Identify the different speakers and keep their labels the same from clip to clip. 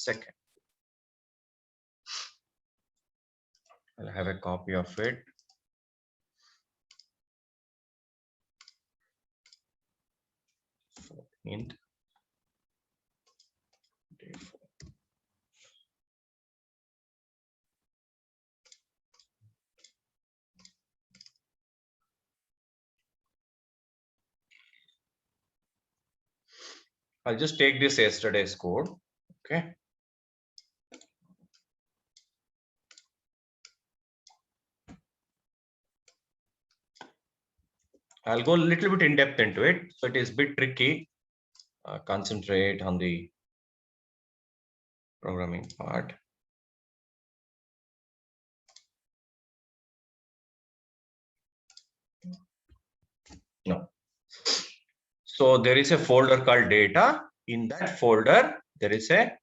Speaker 1: second. I'll have a copy of it. So int day 4. I'll just take this yesterday's code. Okay. I'll go a little bit in depth into it. So it is a bit tricky. Concentrate on the programming part. No. So there is a folder called data. In that folder, there is a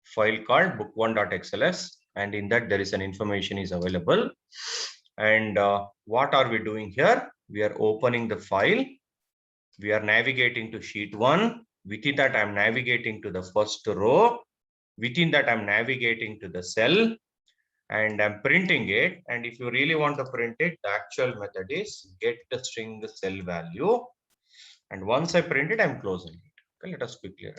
Speaker 1: file called book1.xls, and in that there is an information is available. And what are we doing here? We are opening the file. We are navigating to sheet 1. Within that, I'm navigating to the first row. Within that, I'm navigating to the cell and I'm printing it. And if you really want to print it, the actual method is get the string cell value. And once I print it, I'm closing it. Okay, let us quickly run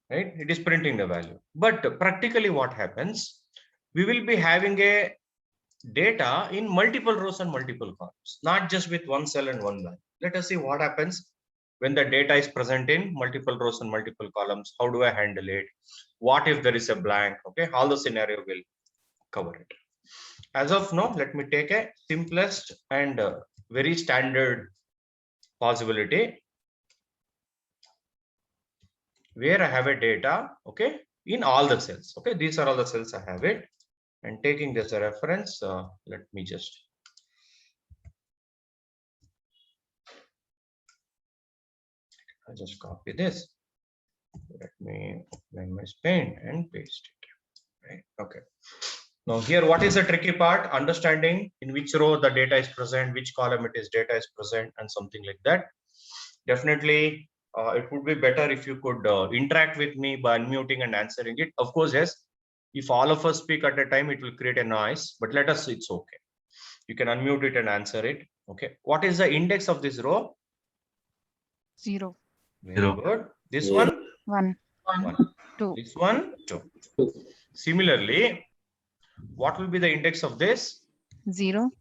Speaker 1: it. Right? It is printing the value. But practically what happens, we will be having a data in multiple rows and multiple columns, not just with one cell and one value. Let us see what happens when the data is present in multiple rows and multiple columns. How do I handle it? What if there is a blank? Okay, all the scenario will cover it. As of now, let me take a simplest and very standard possibility where I have a data, okay, in all the cells. Okay, these are all the cells I have it, and taking this as a reference, let me just copy this. Let me open my Paint and paste it. Right. Okay. Now here, what is the tricky part? Understanding in which row the data is present, which column it is data is present, and something like that. Definitely, it would be better if you could interact with me by unmuting and answering it. Of course, yes. If all of us speak at a time, it will create a noise. But let us. It's okay. You can unmute it and answer it. Okay. What is the index of this row?
Speaker 2: 0.
Speaker 1: Very good. This one?
Speaker 2: 1.
Speaker 1: 1.
Speaker 2: 2.
Speaker 1: This one? 2. Similarly, what will be the index of this?
Speaker 2: 0.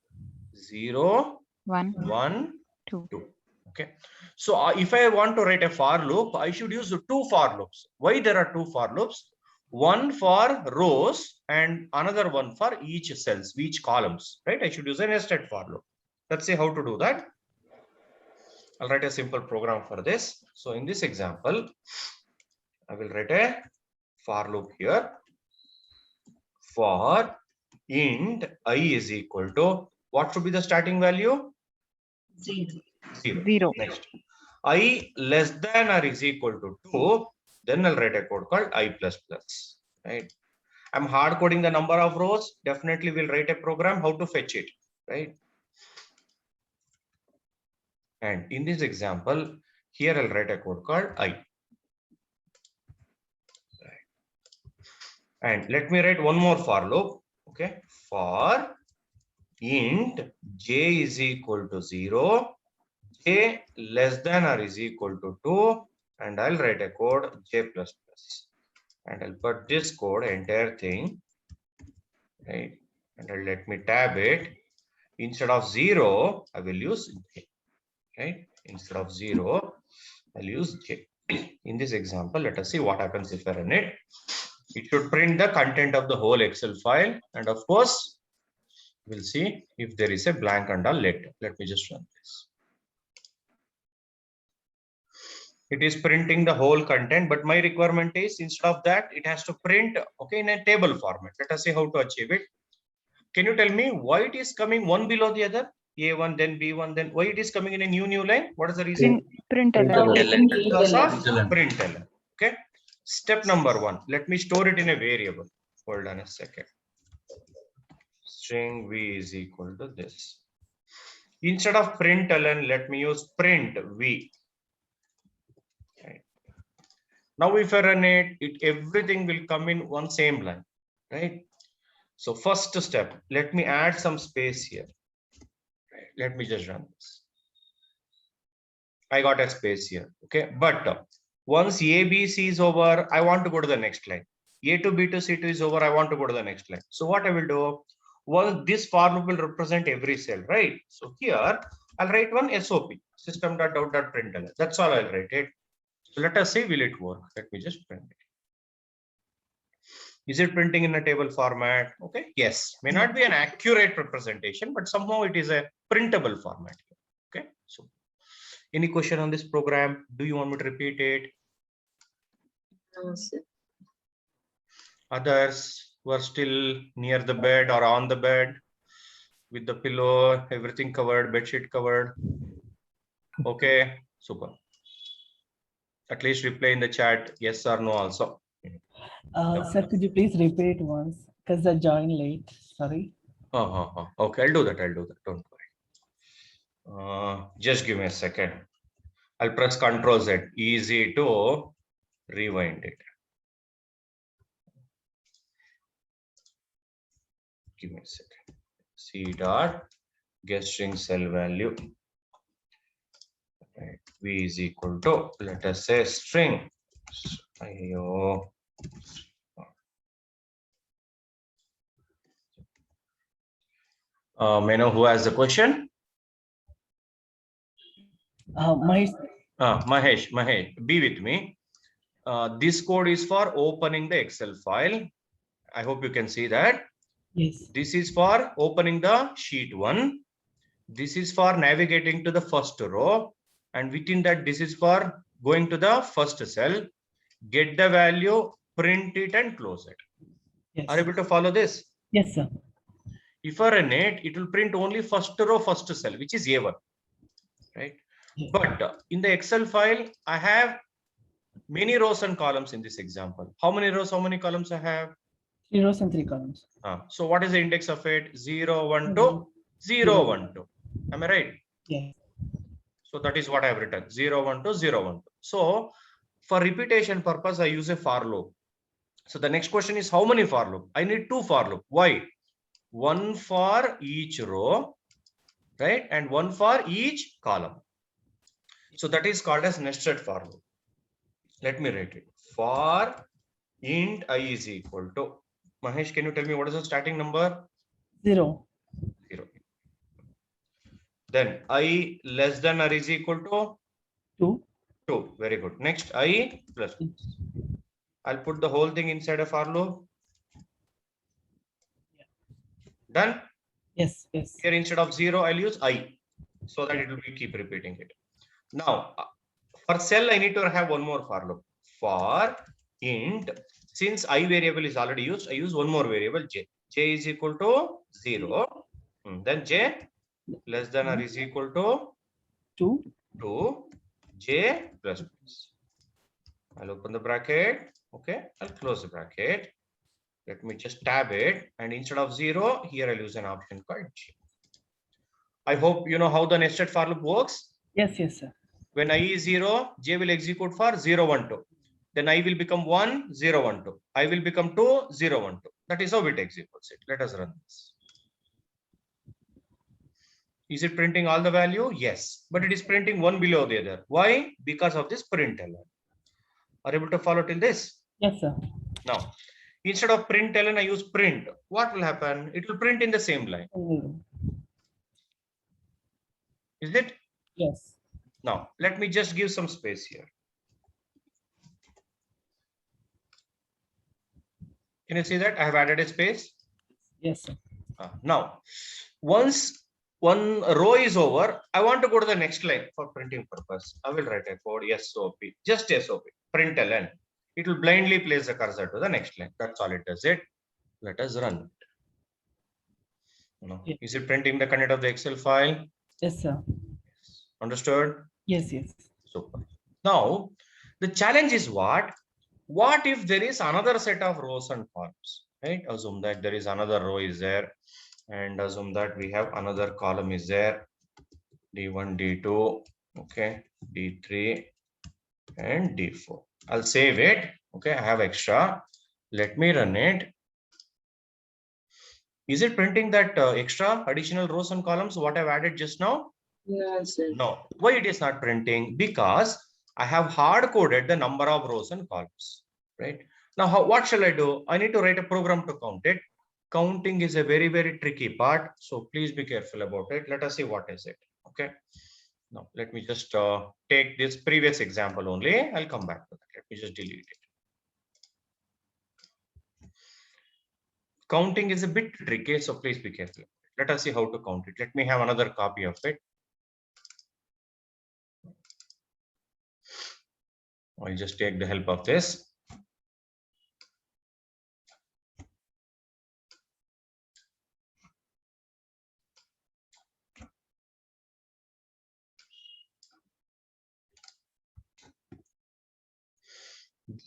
Speaker 1: 0,
Speaker 2: 1.
Speaker 1: 1,
Speaker 2: 2.
Speaker 1: 2. Okay. So if I want to write a for loop, I should use 2 for loops. Why there are 2 for loops? One for rows and another one for each cells, each columns, right? I should use a nested for loop. Let's see how to do that. I'll write a simple program for this. So in this example, I will write a for loop here. For int I is equal to, what should be the starting value? 0.
Speaker 2: 0.
Speaker 1: Next, I less than or is equal to 2. Then I'll write a code called I plus plus. Right? I'm hard coding the number of rows. Definitely we'll write a program how to fetch it. Right? And in this example, here I'll write a code called I. And let me write one more for loop. Okay. For int j is equal to 0, j less than or is equal to 2, and I'll write a code j plus plus. And I'll put this code, entire thing, right? And I'll let me tab it. Instead of 0, I will use j, right? Instead of 0, I'll use j. In this example, let us see what happens if I run it. It should print the content of the whole Excel file. And of course, we'll see if there is a blank and all later. Let me just run this. It is printing the whole content, but my requirement is instead of that, it has to print, okay, in a table format. Let us see how to achieve it. Can you tell me why it is coming one below the other? A1, then B1, then why it is coming in a new line? What is the reason?
Speaker 2: Println.
Speaker 1: Because of println. Okay. Step number 1. Let me store it in a variable. Hold on a second. String v is equal to this. Instead of println, let me use print v. Right. Now if I run it, everything will come in one same line, right? So first step, let me add some space here. Right, let me just run this. I got a space here, okay? But once A, B, C is over, I want to go to the next line. A to B to C2 is over, I want to go to the next line. So what I will do, well, this for loop will represent every cell, right? So here, I'll write one SOP, system.out.println. That's all I'll write it. So let us see, will it work? Let me just print it. Is it printing in a table format? Okay, yes. May not be an accurate representation, but somehow it is a printable format. Okay, so any question on this program? Do you want me to repeat it?
Speaker 3: No, sir.
Speaker 1: Others were still near the bed or on the bed with the pillow, everything covered, bedsheet covered. Okay, super. At least reply in the chat, yes or no also.
Speaker 4: Sir, could you please repeat once? Because I joined late. Sorry.
Speaker 1: Okay, I'll do that. Don't worry. Just give me a second. I'll press Ctrl Z. Easy to rewind it. Give me a second. C dot get string cell value. Right. V is equal to, let us say, string. Ayo. May I know who has the question? Mahesh, be with me. This code is for opening the Excel file. I hope you can see that.
Speaker 4: Yes.
Speaker 1: This is for opening the sheet 1. This is for navigating to the first row. And within that, this is for going to the first cell, get the value, print it and close it.
Speaker 4: Yes.
Speaker 1: Are you able to follow this?
Speaker 4: Yes, sir.
Speaker 1: If I run it, it will print only first row, first cell, which is A1, right?
Speaker 4: Yes.
Speaker 1: But in the Excel file, I have many rows and columns in this example. How many rows, how many columns I have?
Speaker 4: 3 rows and 3 columns.
Speaker 1: So what is the index of it? 0, 1, 2, 0, 1, 2. Am I right?
Speaker 4: Yes.
Speaker 1: So that is what I have written, 0, 1, 2, 0, 1, 2. So for repetition purpose, I use a for loop. So the next question is how many for loop? I need 2 for loop. Why? 1 for each row, right? And 1 for each column. So that is called as nested for loop. Let me write it. For int I is equal to, Mahesh, can you tell me what is the starting number?
Speaker 4: 0.
Speaker 1: 0. Then I less than or is equal to
Speaker 4: 2.
Speaker 1: 2. Very good. Next I plus. I'll put the whole thing inside a for loop. Done?
Speaker 4: Yes. Yes.
Speaker 1: Here instead of 0, I'll use I so that it will be keep repeating it. Now for cell, I need to have one more for loop. For int, since I variable is already used, I use one more variable j. J is equal to 0. Then j less than or is equal to 2 j plus plus. I'll open the bracket. Okay, I'll close the bracket. Let me just tab it, and instead of 0, here I'll use an option called j. I hope you know how the nested for loop works.
Speaker 4: Yes. Yes, sir.
Speaker 1: When I is 0, j will execute for 0, 1, 2. Then I will become 1, 0, 1, 2. I will become 2, 0, 1, 2. That is how it executes it. Let us run this. Is it printing all the value? Yes, but it is printing one below the other. Why? Because of this println. Are you able to follow till this?
Speaker 4: Yes, sir.
Speaker 1: Now, instead of println, I use print. What will happen? It will print in the same line. Is it?
Speaker 4: Yes.
Speaker 1: Now, let me just give some space here. Can you see that? I have added a space.
Speaker 4: Yes, sir.
Speaker 1: Now, once one row is over, I want to go to the next line for printing purpose. I will write a code SOP, just SOP, println. It will blindly place the cursor to the next line. That's all it does it. Let us run it.
Speaker 4: Yeah.
Speaker 1: Is it printing the content of the Excel file?
Speaker 4: Yes, sir.
Speaker 1: Understood?
Speaker 4: Yes. Yes.
Speaker 1: Super. Now, the challenge is what? What if there is another set of rows and columns, right? Assume that there is another row is there, and assume that we have another column is there, D1, D2, okay, D3, and D4. I'll save it. Okay, I have extra. Let me run it. Is it printing that extra additional rows and columns what I've added just now?
Speaker 3: No, sir.
Speaker 1: No. Why it is not printing? Because I have hard coded the number of rows and columns, right? Now, what shall I do? I need to write a program to count it. Counting is a very, very tricky part. So please be careful about it. Let us see what is it. Okay. Now, let me just take this previous example only. I'll come back to that. Let me just delete it. Counting is a bit tricky, so please be careful. Let us see how to count it. Let me have another copy of it. I'll just take the help of this.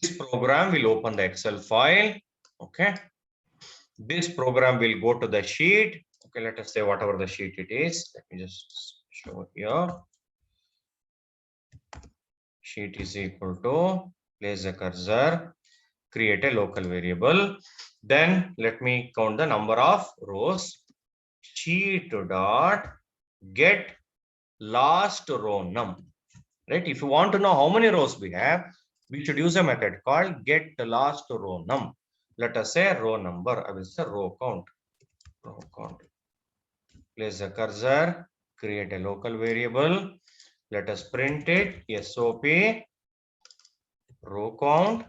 Speaker 1: This program will open the Excel file. Okay. This program will go to the sheet. Okay, let us say whatever the sheet it is. Let me just show here. Sheet is equal to, place a cursor, create a local variable. Then let me count the number of rows. Sheet dot get last row num. Right? If you want to know how many rows we have, we should use a method called get last row num. Let us say row number. I will say row count. Row count. Place a cursor, create a local variable. Let us print it, SOP, row count.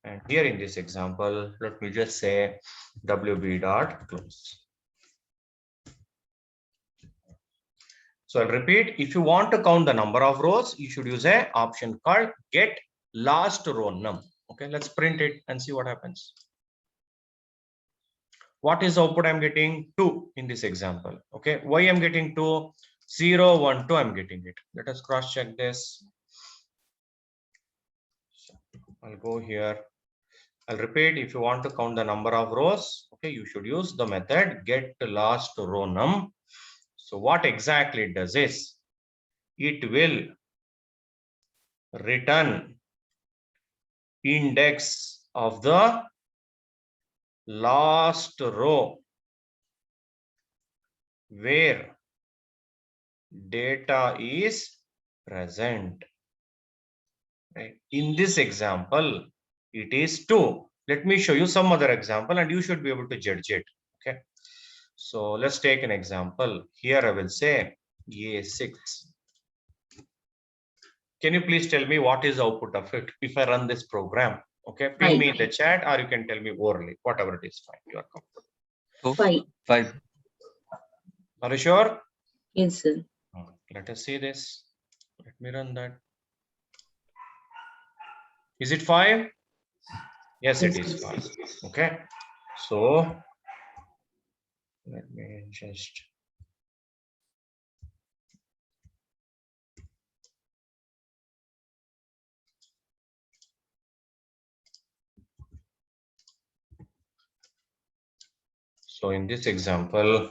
Speaker 1: And here in this example, let me just say WB dot close. So I'll repeat, if you want to count the number of rows, you should use an option called get last row num. Okay, let's print it and see what happens. What is the output I'm getting? 2 in this example. Okay, why I'm getting 2? 0, 1, 2, I'm getting it. Let us cross check this. I'll go here. I'll repeat, if you want to count the number of rows, okay, you should use the method get last row num. So what exactly it does is, it will return index of the last row where data is present. Right? In this example, it is 2. Let me show you some other example and you should be able to judge it. Okay. So let's take an example. Here I will say A6. Can you please tell me what is the output of it if I run this program? Okay, ping me in the chat or you can tell me orally, whatever it is, fine. You are comfortable.
Speaker 3: 5.
Speaker 1: Are you sure?
Speaker 3: Yes, sir.
Speaker 1: Let us see this. Let me run that. Is it 5? Yes, it is 5. Okay. So let me just. So in this example,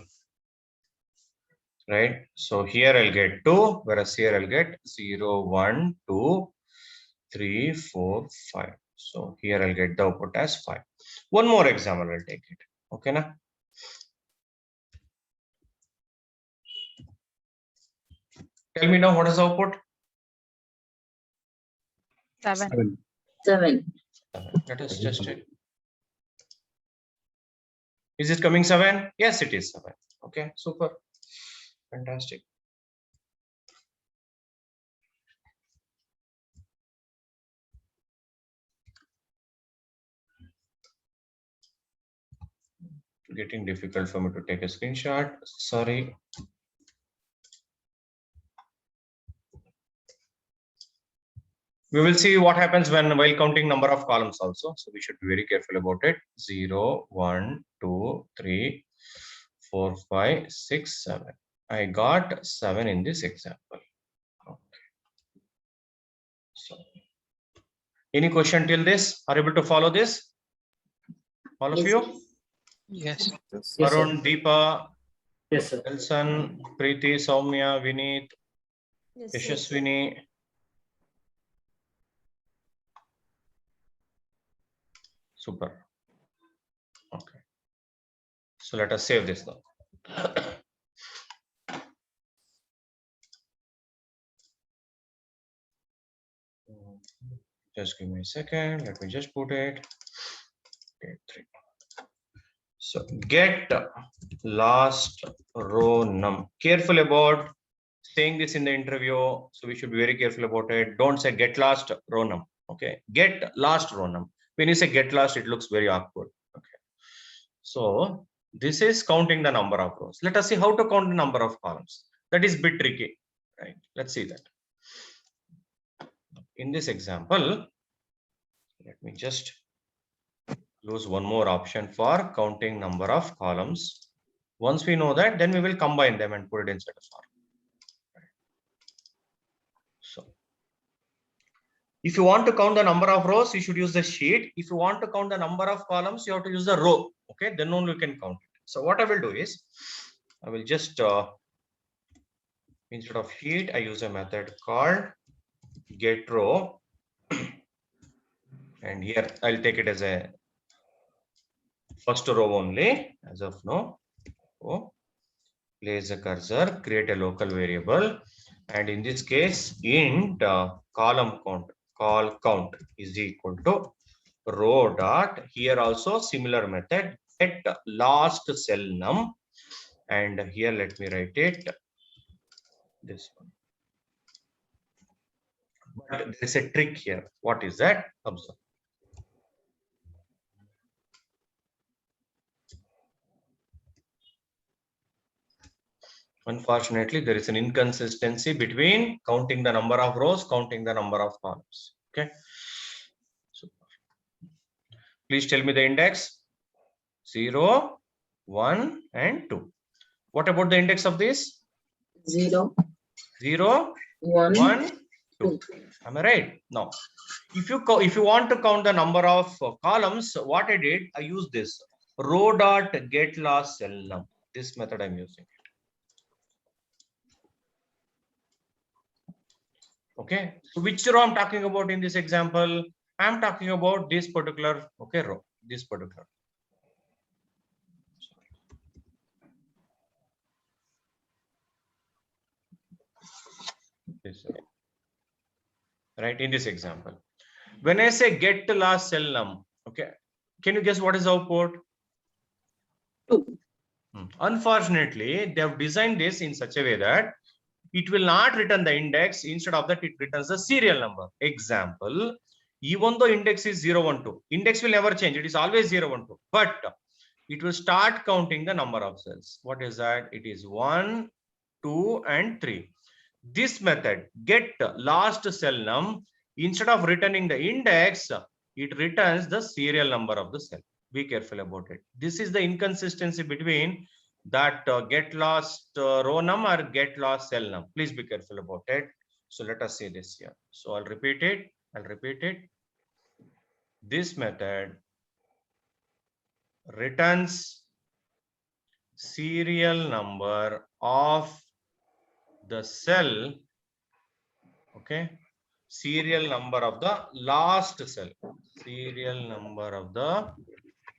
Speaker 1: right? So here I'll get 2, whereas here I'll get 0, 1, 2, 3, 4, 5. So here I'll get the output as 5. One more example, I'll take it. Okay, na? Tell me now what is the output?
Speaker 2: 7.
Speaker 3: 7.
Speaker 1: Let us just check. Is it coming 7? Yes, it is 7. Okay, super. Fantastic. Getting difficult for me to take a screenshot. Sorry. We will see what happens while counting number of columns also. So we should be very careful about it. 0, 1, 2, 3, 4, 5, 6, 7. I got 7 in this example. Okay. So, any question till this? Are you able to follow this? All of
Speaker 3: Yes,
Speaker 1: you?
Speaker 5: Yes.
Speaker 1: Arun, Deepa,
Speaker 6: Yes, sir.
Speaker 1: Elson, Preeti, Soumya, Vineet,
Speaker 7: Yes,
Speaker 1: Yashaswini. Super. Okay. So let us save this now. Just give me a second. Let me just put it. Okay, 3. So get last row num. Careful about saying this in the interview. So we should be very careful about it. Don't say get last row num. Okay. Get last row num. When you say get last, it looks very awkward. Okay. So this is counting the number of rows. Let us see how to count the number of columns. That is a bit tricky, right? Let's see that. In this example, let me just use one more option for counting number of columns. Once we know that, then we will combine them and put it inside a for. So if you want to count the number of rows, you should use the sheet. If you want to count the number of columns, you have to use the row. Okay, then only you can count it. So what I will do is, I will just instead of sheet, I use a method called get row, and here I'll take it as a first row only as of now. So place a cursor, create a local variable, and in this case, int column count, call count is equal to row dot. Here also similar method, get last cell num, and here let me write it this one. But there's a trick here. What is that? Observe. Unfortunately, there is an inconsistency between counting the number of rows, counting the number of columns. Okay. So please tell me the index 0, 1, and 2. What about the index of this?
Speaker 3: 0,
Speaker 1: 0,
Speaker 3: 1,
Speaker 1: 1, 2.
Speaker 3: 2.
Speaker 1: Am I right? Now, if you want to count the number of columns, what I did, I used this row dot get last cell num. This method I'm using. Okay, so which row I'm talking about in this example? I'm talking about this particular row, this particular. This row. Right, in this example. When I say get the last cell num, okay, can you guess what is the output?
Speaker 3: 2.
Speaker 1: Unfortunately, they have designed this in such a way that it will not return the index. Instead of that, it returns the serial number. Example, even though index is 0, 1, 2, index will never change. It is always 0, 1, 2, but it will start counting the number of cells. What is that? It is 1, 2, and 3. This method, get last cell num, instead of returning the index, it returns the serial number of the cell. Be careful about it. This is the inconsistency between that get last row num or get last cell num. Please be careful about it. So let us see this here. So I'll repeat it. This method returns serial number of the cell, okay, serial number of the last cell, serial number of the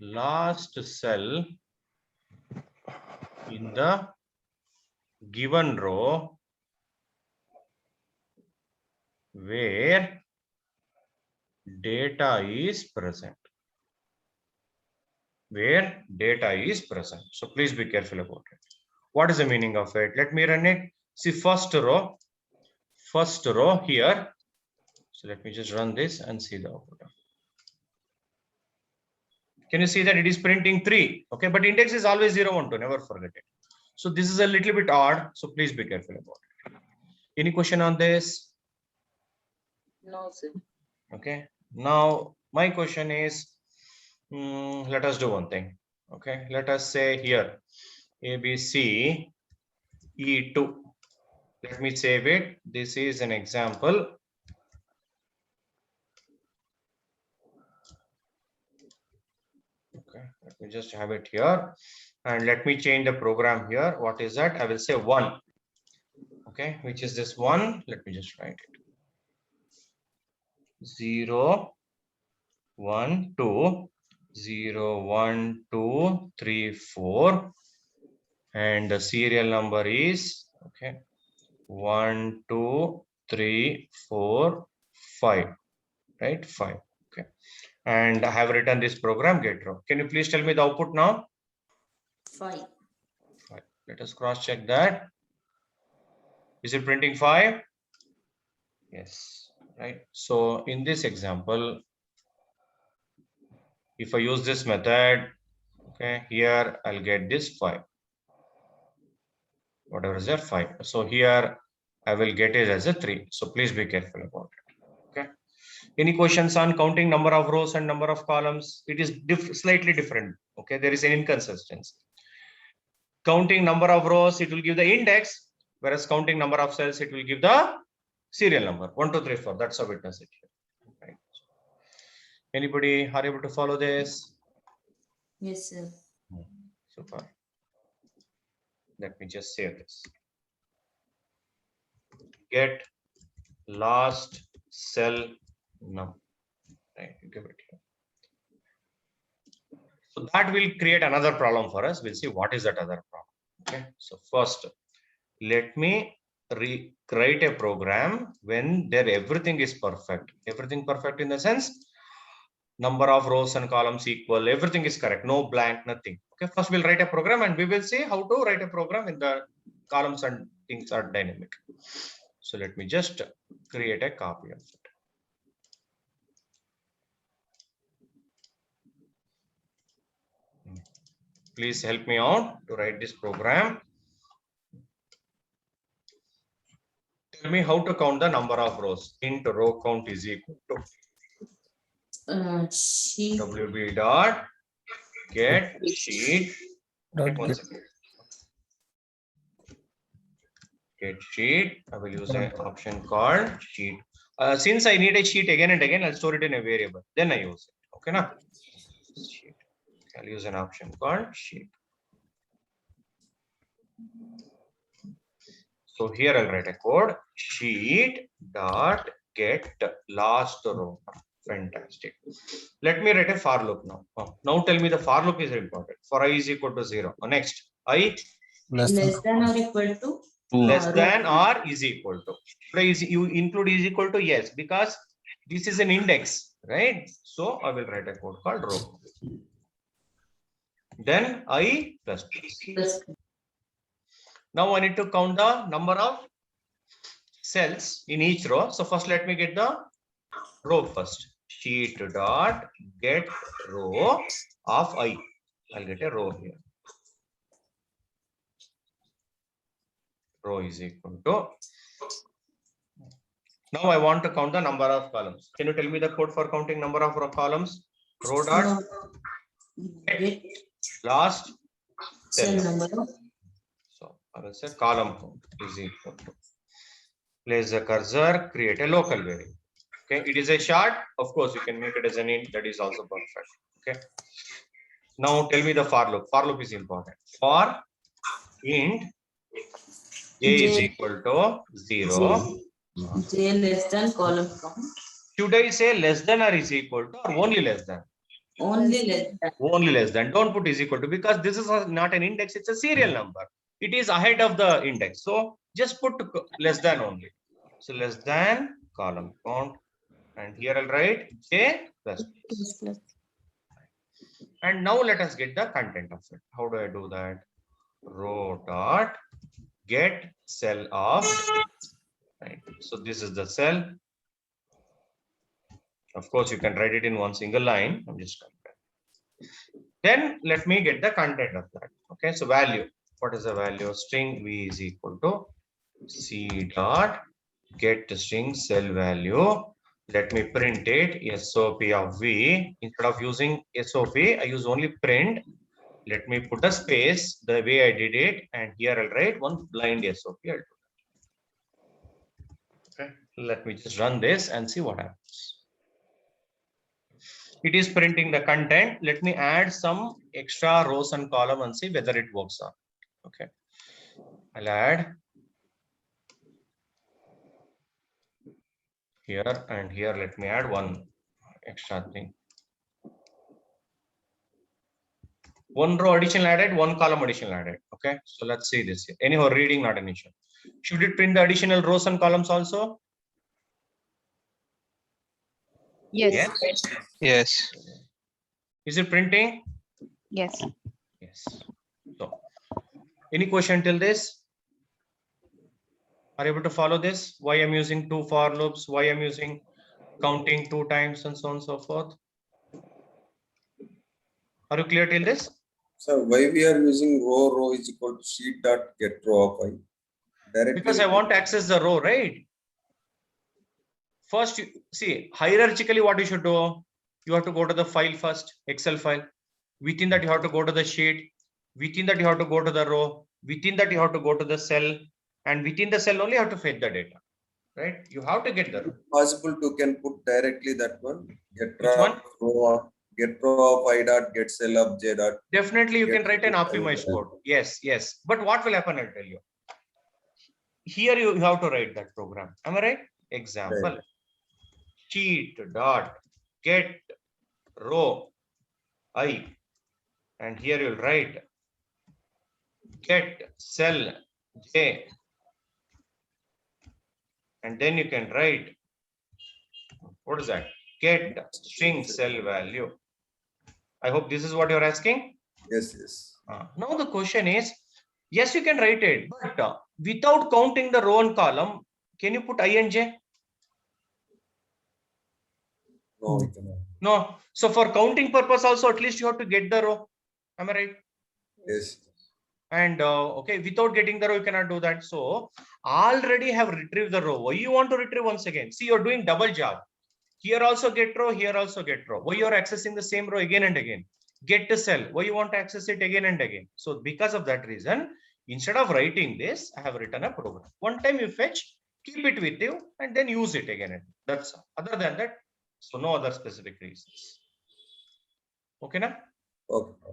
Speaker 1: last cell in the given row where data is present. So please be careful about it. What is the meaning of it? Let me run it. See, first row here. So let me just run this and see the output. Can you see that it is printing 3? Okay, but index is always 0, 1, 2. Never forget it. So this is a little bit odd. So please be careful about it. Any question on this?
Speaker 3: No, sir.
Speaker 1: Okay. Now my question is, let us do one thing. Okay. Let us say here ABC E2. Let me save it. This is an example. Okay, let me just have it here, and let me change the program here. What is that? I will say 1. Okay, which is this 1? Let me just write it. 0, 1, 2. 0, 1, 2, 3, 4, and the serial number is okay 1, 2, 3, 4, 5, right? 5. Okay, and I have written this program get row. Can you please tell me the output now?
Speaker 3: 5.
Speaker 1: 5. Let us cross check that. Is it printing 5? Yes, right. So in this example, if I use this method, okay, here I'll get this 5. Whatever is there, 5. So here I will get it as a 3. So please be careful about it. Okay. Any questions on counting number of rows and number of columns? It is slightly different. Okay, there is an inconsistency. Counting number of rows, it will give the index, whereas counting number of cells, it will give the serial number 1, 2, 3, 4. That's how it does it here. Right. Anybody are able to follow this?
Speaker 3: Yes, sir.
Speaker 1: Super. Let me just save this. Get last cell num. Right, give it here. So that will create another problem for us. We'll see what is that other problem. Okay. So first, let me write a program when there everything is perfect. Everything perfect in the sense number of rows and columns equal. Everything is correct. No blank, nothing. Okay. First, we'll write a program and we will see how to write a program when the columns and things are dynamic. So let me just create a copy of it. Please help me out to write this program. Tell me how to count the number of rows. Int row count is equal to
Speaker 3: Sheet.
Speaker 1: wb dot get sheet. One second. Get sheet. I will use an option called sheet. Since I need a sheet again and again, I'll store it in a variable. Then I use it. Okay, now sheet. I'll use an option called sheet. So here I'll write a code sheet dot get last row. Fantastic. Let me write a for loop now. Now tell me the for loop is important. For I is equal to 0. Next, I
Speaker 3: Less than or equal to?
Speaker 1: less than or is equal to. You include is equal to yes, because this is an index, right? So I will write a code called row. Then I plus plus.
Speaker 3: Plus.
Speaker 1: Now I need to count the number of cells in each row. So first let me get the row first. Sheet dot get row of I. I'll get a row here. Row is equal to. Now I want to count the number of columns. Can you tell me the code for counting number of row columns? Row dot
Speaker 3: Get
Speaker 1: last
Speaker 3: cell
Speaker 1: cell.
Speaker 3: number.
Speaker 1: So I will say column count is equal to. Place the cursor, create a local variable. Okay, it is a chart. Of course, you can make it as an int. That is also perfect. Okay. Now tell me the for loop. For loop is important. For int j is equal to 0.
Speaker 3: J less than column count.
Speaker 1: Should I say less than or is equal to or only less than?
Speaker 3: Only less than.
Speaker 1: Only less than. Don't put is equal to because this is not an index. It's a serial number. It is ahead of the index. So just put less than only. So less than column count. And here I'll write j plus plus. And now let us get the content of it. How do I do that? Row dot get cell of. Right. So this is the cell. Of course, you can write it in one single line. I'm just comparing. Then let me get the content of that. Okay. So value. What is the value? String v is equal to c dot get string cell value. Let me print it SOP of v. Instead of using SOP, I use only print. Let me put a space the way I did it, and here I'll write one blind SOP. I'll do that. Okay, let me just run this and see what happens. It is printing the content. Let me add some extra rows and column and see whether it works out. Okay, I'll add here and here. Let me add one extra thing. One row additional added, one column additional added. Okay, so let's see this here. Anyhow, reading not an issue. Should it print the additional rows and columns also?
Speaker 2: Yes.
Speaker 5: Yes.
Speaker 1: Is it printing?
Speaker 2: Yes.
Speaker 1: Yes. So, any question till this? Are you able to follow this? Why I'm using 2 for loops? Why I'm using counting 2 times and so on and so forth? Are you clear till this?
Speaker 6: So why we are using row is equal to sheet dot get row of I? Directly
Speaker 1: Because I want to access the row, right? First, you see, hierarchically, what you should do, you have to go to the file first, Excel file. Within that, you have to go to the sheet. Within that, you have to go to the row. Within that, you have to go to the cell. And within the cell only, you have to fetch the data, right? You have to get the row.
Speaker 6: Possible to can put directly that one. Get
Speaker 1: Which one?
Speaker 6: row of I dot get cell of J dot.
Speaker 1: Definitely, you
Speaker 6: Get
Speaker 1: can write an
Speaker 6: the
Speaker 1: optimized
Speaker 6: cell.
Speaker 1: code. Yes, yes. But what will happen, I'll tell you. Here, you have to write that program. Am I right? Example.
Speaker 6: Right.
Speaker 1: Sheet dot get row I, and here you'll write get cell J, and then you can write, what is that? Get string cell value. I hope this is what you're asking.
Speaker 6: Yes, yes.
Speaker 1: Now the question is, yes, you can write it, but without counting the row and column, can you put I and J?
Speaker 6: No, we cannot.
Speaker 1: No. So for counting purpose also, at least you have to get the row. Am I right?
Speaker 6: Yes.
Speaker 1: And okay, without getting the row, you cannot do that. So already have retrieved the row. Why you want to retrieve once again? See, you're doing double job. Here also get row, here also get row. Why you're accessing the same row again and again? Get the cell. Why you want to access it again and again? So because of that reason, instead of writing this, I have written a program. One time you fetch, keep it with you, and then use it again. That's all. Other than that, so no other specific reasons. Okay, now?
Speaker 6: Okay.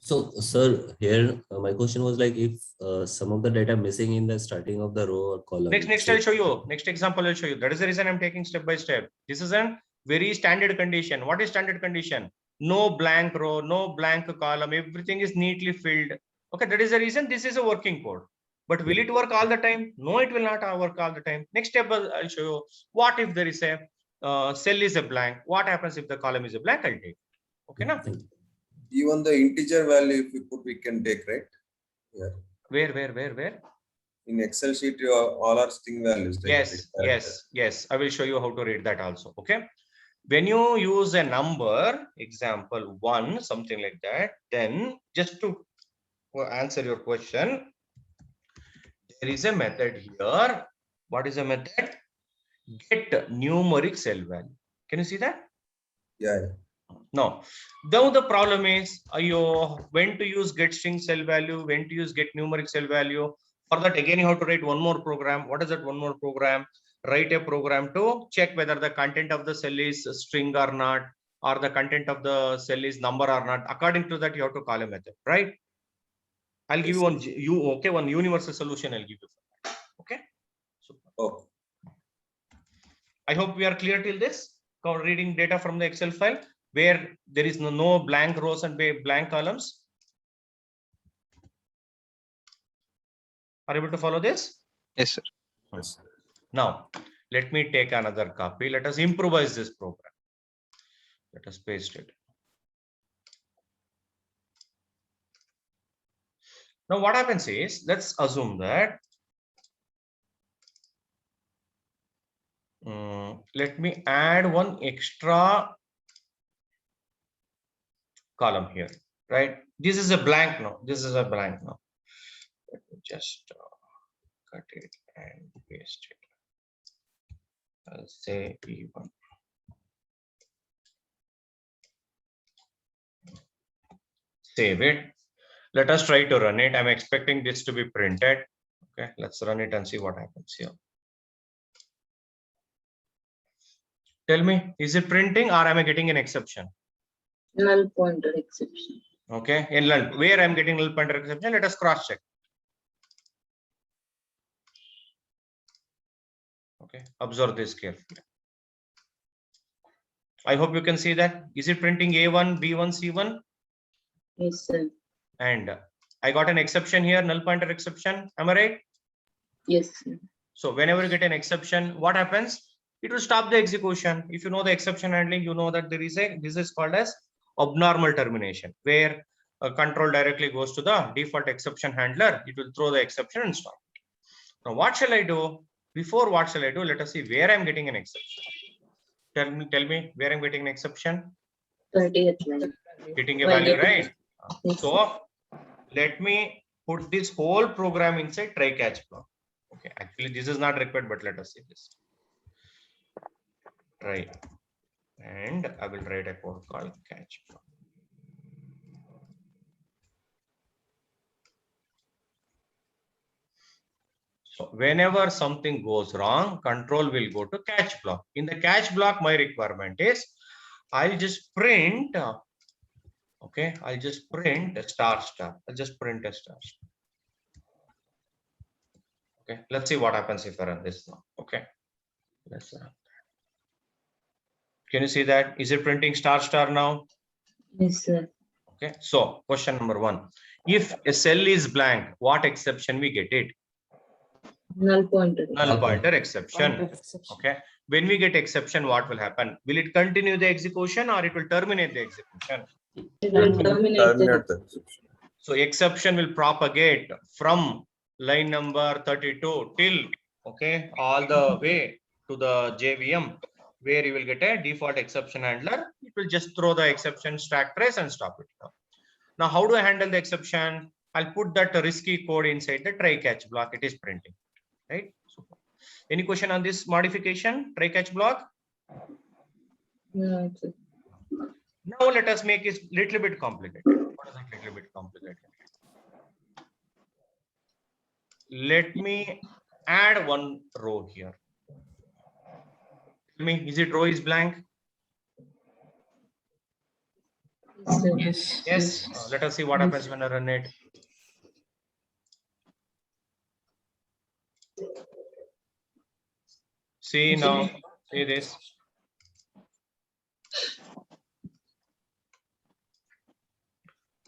Speaker 7: So, sir, here my question was like, if some of the data missing in the starting of the row or column.
Speaker 1: Next, I'll show you. Next example, I'll show you. That is the reason I'm taking step by step. This is a very standard condition. What is standard condition? No blank row, no blank column. Everything is neatly filled. Okay, that is the reason this is a working code. But will it work all the time? No, it will not work all the time. Next step, I'll show you. What if there is a cell is a blank? What happens if the column is a blank? I'll take. Okay, now.
Speaker 6: Even the integer value, if we put, we can take, right? Yeah.
Speaker 1: Where?
Speaker 6: In Excel sheet, all are string values. Like
Speaker 1: Yes. I will show you how to read that also. Okay. When you use a number, example 1, something like that, then just to answer your question, there is a method here. What is the method? Get numeric cell value. Can you see that?
Speaker 6: Yeah.
Speaker 1: No. Now the problem is, when to use get string cell value, when to use get numeric cell value. For that, again, you have to write one more program. What is that one more program? Write a program to check whether the content of the cell is string or not, or the content of the cell is number or not. According to that, you have to call a method, right? I'll give you one universal solution. I'll give you. Okay. Super.
Speaker 6: Okay.
Speaker 1: I hope we are clear till this. Reading data from the Excel file where there is no blank rows and blank columns. Are you able to follow this?
Speaker 5: Yes, sir.
Speaker 6: Yes.
Speaker 1: Now, let me take another copy. Let us improvise this program. Let us paste it. Now, what happens is, let's assume that let me add one extra column here, right? This is a blank now. This is a blank now. Let me just cut it and paste it. I'll say E1. Save it. Let us try to run it. I'm expecting this to be printed. Okay, let's run it and see what happens here. Tell me, is it printing or am I getting an exception?
Speaker 3: Null pointer exception.
Speaker 1: Okay, in null, where I'm getting null pointer exception, let us cross check. Okay, observe this carefully. I hope you can see that. Is it printing A1, B1, C1?
Speaker 3: Yes, sir.
Speaker 1: And I got an exception here, null pointer exception. Am I right?
Speaker 3: Yes, sir.
Speaker 1: So whenever you get an exception, what happens? It will stop the execution. If you know the exception handling, you know that this is called as abnormal termination, where a control directly goes to the default exception handler. It will throw the exception and stop it. Now, what shall I do? Before what shall I do? Let us see where I'm getting an exception. Tell me where I'm getting an exception.
Speaker 3: 30th line.
Speaker 1: Getting a
Speaker 3: While
Speaker 1: value,
Speaker 3: getting-
Speaker 1: right?
Speaker 3: Yes,
Speaker 1: So let me put this whole program inside try catch block. Okay, actually this is not required, but let us see this. Try, and I will write a code called catch block. So whenever something goes wrong, control will go to catch block. In the catch block, my requirement is I'll just print. Okay, I'll just print a star star. I'll just print a star star. Okay, let's see what happens if I run this now. Okay, let's run. Can you see that? Is it printing star star now?
Speaker 3: Yes, sir.
Speaker 1: Okay, so question number 1. If a cell is blank, what exception we get it?
Speaker 3: Null pointer.
Speaker 1: Null pointer exception. Okay, when we get exception, what will happen? Will it continue the execution or it will terminate the execution?
Speaker 3: It will terminate the
Speaker 6: Terminate the exception.
Speaker 1: So exception will propagate from line number 32 till, okay, all the way to the JVM, where you will get a default exception handler. It will just throw the exception stack trace and stop it. Now, how do I handle the exception? I'll put that risky code inside the try catch block. It is printing, right? So, any question on this modification, try catch block?
Speaker 3: No, sir.
Speaker 1: Now let us make it little bit complicated. What is it little bit complicated? Let me add one row here. Tell me, is it row is blank?
Speaker 3: Yes, sir.
Speaker 4: Yes.
Speaker 1: Yes. Let us see what happens when I run it. See now, see this.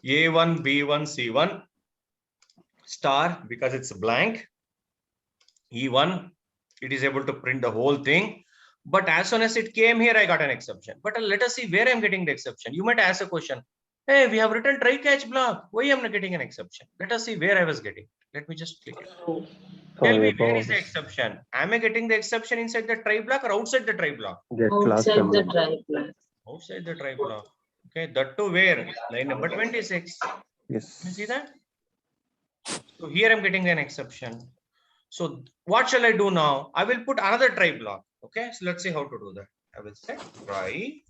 Speaker 1: A1, B1, C1 star, because it's blank. E1, it is able to print the whole thing. But as soon as it came here, I got an exception. But let us see where I'm getting the exception. You might ask a question. Hey, we have written try catch block. Why am I not getting an exception? Let us see where I was getting. Let me just click it. Tell me, where is the exception? Am I getting the exception inside the try block or outside the try block?
Speaker 3: Outside the try block.
Speaker 1: Outside the try block. Okay, that to where? Line number 26.
Speaker 5: Yes.
Speaker 1: You see that? So here I'm getting an exception. So what shall I do now? I will put another try block. Okay, so let's see how to do that. I will say try.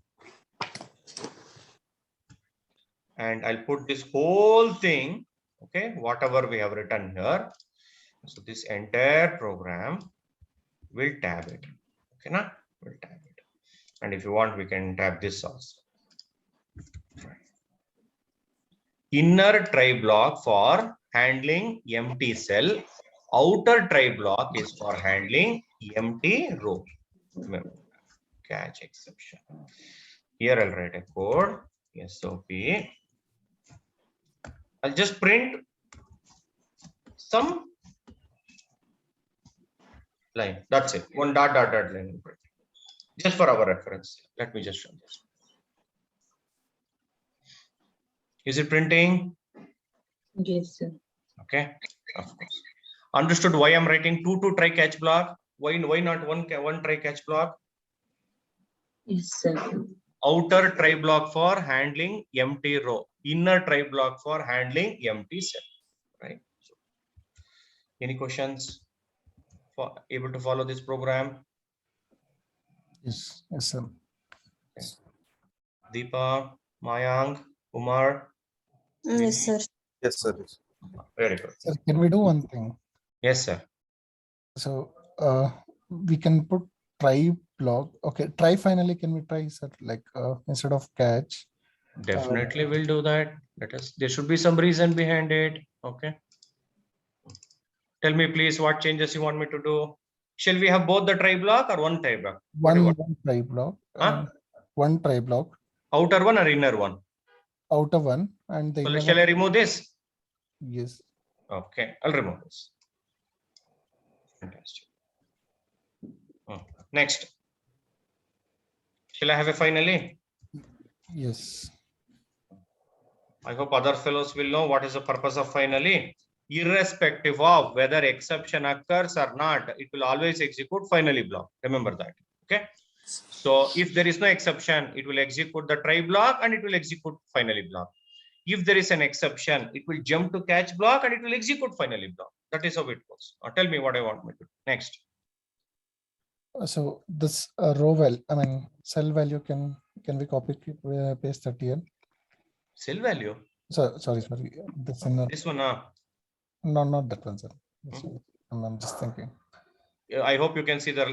Speaker 1: And I'll put this whole thing, okay, whatever we have written here. So this entire program will tab it. Okay, now we'll tab it. And if you want, we can tab this also. Inner try block for handling empty cell. Outer try block is for handling empty row. Remember, catch exception. Here I'll write a code. SOP. I'll just print some line. That's it. One dot line. Just for our reference. Let me just show this. Is it printing?
Speaker 3: Yes, sir.
Speaker 1: Okay. Of course. Understood why I'm writing two try catch block? Why not one try catch block?
Speaker 3: Yes, sir.
Speaker 1: Outer try block for handling empty row. Inner try block for handling empty cell. Right. So, any questions? For able to follow this program?
Speaker 5: Yes, sir.
Speaker 1: Okay. Deepa, Mayank, Umar.
Speaker 8: Yes, sir.
Speaker 6: Yes, sir.
Speaker 1: Very good.
Speaker 5: Sir, can we do one thing?
Speaker 1: Yes, sir.
Speaker 5: So we can put try block. Okay, try finally. Can we try, sir? Like instead of catch.
Speaker 1: Definitely we'll do that. There should be some reason behind it. Okay. Tell me please what changes you want me to do. Shall we have both the try block or one try block?
Speaker 5: One try block.
Speaker 1: Huh?
Speaker 5: One try block.
Speaker 1: Outer one or inner one?
Speaker 5: outer one and the
Speaker 1: So
Speaker 5: inner
Speaker 1: shall I
Speaker 5: one.
Speaker 1: remove this?
Speaker 5: Yes.
Speaker 1: Okay, I'll remove this. Fantastic. Next. Shall I have a finally?
Speaker 5: Yes.
Speaker 1: I hope other fellows will know what is the purpose of finally. Irrespective of whether exception occurs or not, it will always execute finally block. Remember that. Okay. So if there is no exception, it will execute the try block and it will execute finally block. If there is an exception, it will jump to catch block and it will execute finally block. That is how it goes. Tell me what I want me to do. Next.
Speaker 5: So this row value, I mean cell value, can we copy paste that here?
Speaker 1: Cell value.
Speaker 5: So sorry. This in
Speaker 1: This one.
Speaker 5: no, not that one, sir. I'm just thinking.
Speaker 1: I hope you can see the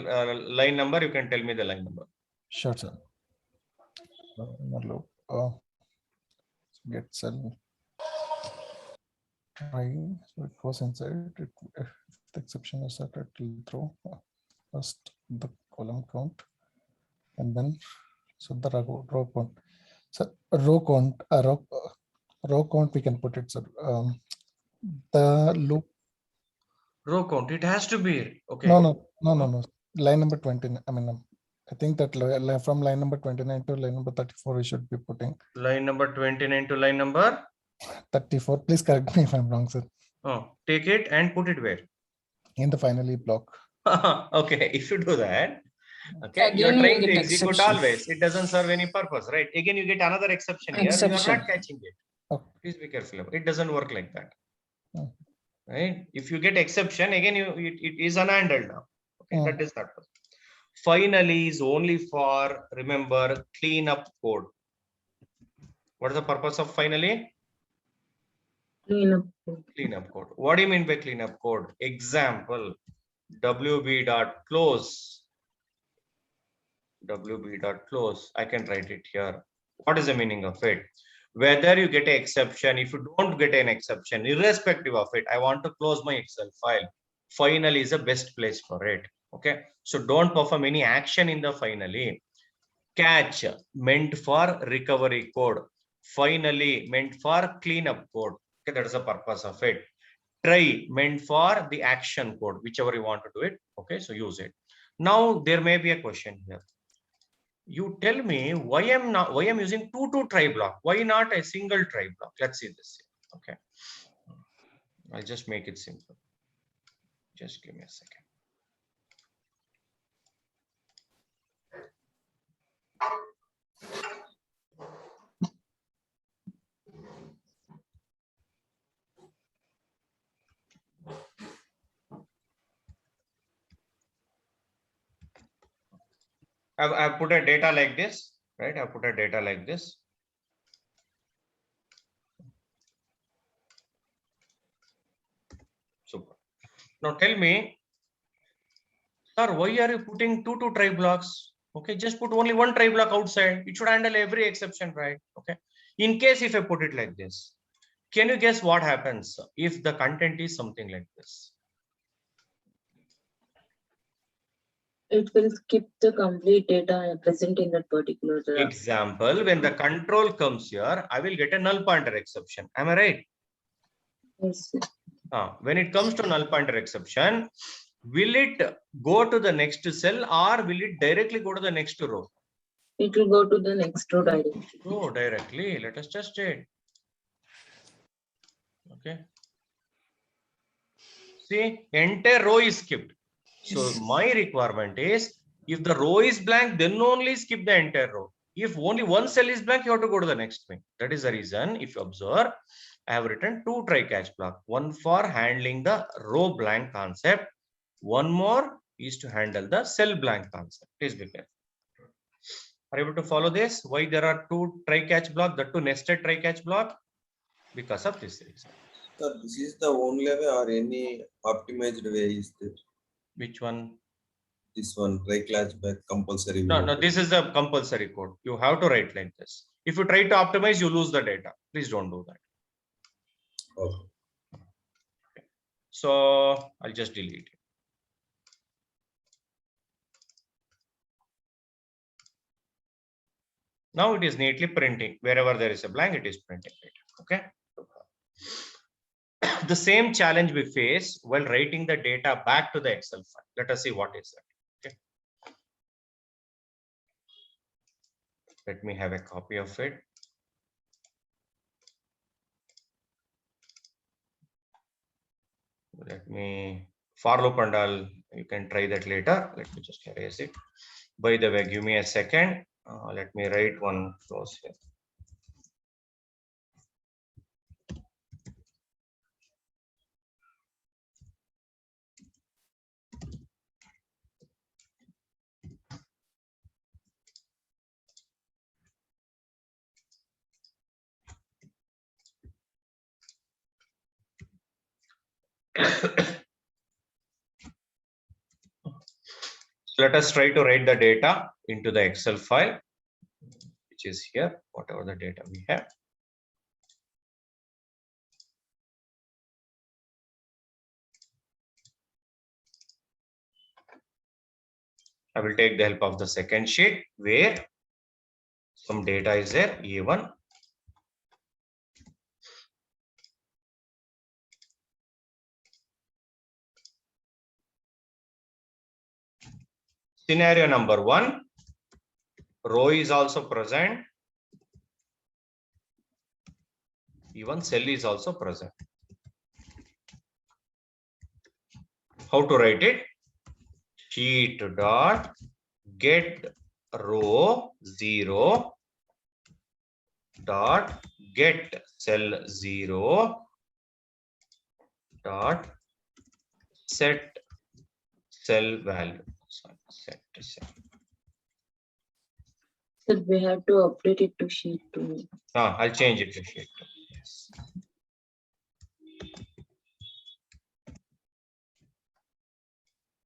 Speaker 1: line number. You can tell me the line number.
Speaker 5: Sure, sir. Loop. Get cell. Try. So it goes inside. If the exception is set, it will throw first the column count, and then so the row count. So row count, row count we can put it, sir. The loop.
Speaker 1: Row count. It has to be okay.
Speaker 5: No. Line number 20. I mean, I think that from line number 29 to line number 34, we should be putting
Speaker 1: Line number 29 to line number
Speaker 5: 34. Please correct me if I'm wrong, sir.
Speaker 1: Oh, take it and put it where?
Speaker 5: In the finally block.
Speaker 1: Okay, if you do that, okay,
Speaker 2: Again,
Speaker 1: you're
Speaker 2: you
Speaker 1: trying to
Speaker 2: get
Speaker 1: execute
Speaker 2: exception.
Speaker 1: always. It doesn't serve any purpose, right? Again, you get another exception here. You are
Speaker 2: Exception.
Speaker 1: not catching it.
Speaker 5: Okay.
Speaker 1: Please be careful. It doesn't work like that.
Speaker 5: Hmm.
Speaker 1: Right? If you get exception, again, it is unhandled now. Okay,
Speaker 5: Hmm.
Speaker 1: that is that. Finally is only for, remember, cleanup code. What is the purpose of finally?
Speaker 3: Cleanup.
Speaker 1: Cleanup code. What do you mean by cleanup code? Example, wb.close. wb.close. I can write it here. What is the meaning of it? Whether you get an exception, if you don't get an exception, irrespective of it, I want to close my Excel file. Finally is the best place for it. Okay. So don't perform any action in the finally. Catch meant for recovery code. Finally meant for cleanup code. Okay, that is the purpose of it. Try meant for the action code, whichever you want to do it. Okay, so use it. Now there may be a question here. You tell me why I'm using two try block. Why not a single try block? Let's see this. Okay, I'll just make it simple. Just give me a second. I've put a data like this, right? I've put a data like this. Super. Now tell me, sir, why are you putting two try blocks? Okay, just put only one try block outside. It should handle every exception, right? Okay. In case if I put it like this, can you guess what happens if the content is something like this?
Speaker 3: It will skip the complete data present in that particular.
Speaker 1: Example, when the control comes here, I will get a null pointer exception. Am I right?
Speaker 3: Yes, sir.
Speaker 1: When it comes to null pointer exception, will it go to the next cell or will it directly go to the next row?
Speaker 3: It will go to the next row directly.
Speaker 1: Go directly. Let us test it. Okay. See, entire row is skipped. So my requirement is, if the row is blank, then only skip the entire row. If only one cell is blank, you have to go to the next one. That is the reason, if you observe, I have written two try catch block. One for handling the row blank concept. One more is to handle the cell blank concept. Please be careful. Are you able to follow this? Why there are two try catch block, the two nested try catch block? Because of this reason.
Speaker 6: Sir, this is the only way or any optimized way is there?
Speaker 1: Which one?
Speaker 6: This one, try catch back compulsory.
Speaker 1: No, this is the compulsory code. You have to write like this. If you try to optimize, you lose the data. Please don't do that.
Speaker 6: Okay.
Speaker 1: So I'll just delete it. Now it is neatly printing. Wherever there is a blank, it is printing data. Okay. The same challenge we face while writing the data back to the Excel file. Let us see what is that. Okay. Let me have a copy of it. Let me for loop and all. You can try that later. Let me just erase it. By the way, give me a second. Let me write one close here. Let us try to write the data into the Excel file, which is here, whatever the data we have. I will take the help of the second sheet where some data is there, A1. Scenario number 1, row is also present. Even cell is also present. How to write it? Sheet dot get row 0 dot get cell 0 dot set cell value. Sorry, set cell.
Speaker 3: So we have to update it to sheet 2.
Speaker 1: I'll change it to sheet 2. Yes.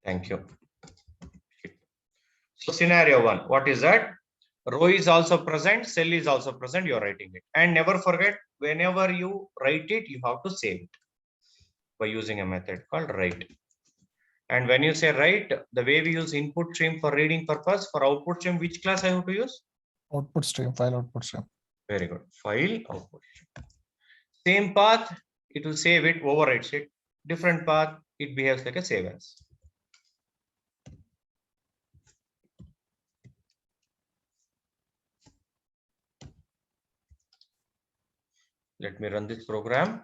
Speaker 1: Thank you. So scenario 1, what is that? Row is also present, cell is also present, you're writing it. And never forget, whenever you write it, you have to save it by using a method called write. And when you say write, the way we use input stream for reading purpose, for output stream, which class I have to use?
Speaker 5: Output stream, file output stream.
Speaker 1: Very good. File output stream. Same path, it will save it, overwrites it. Different path, it behaves like a save as. Let me run this program.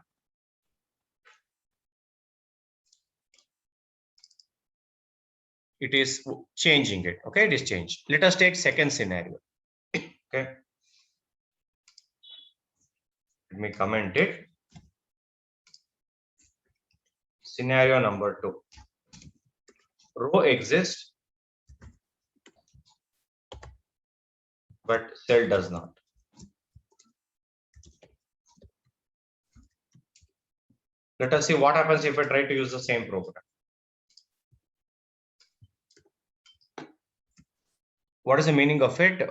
Speaker 1: It is changing it. Okay, it is changed. Let us take second scenario. Okay. Let me comment it. Scenario number 2. Row exists, but cell does not. Let us see what happens if I try to use the same program. What is the meaning of it?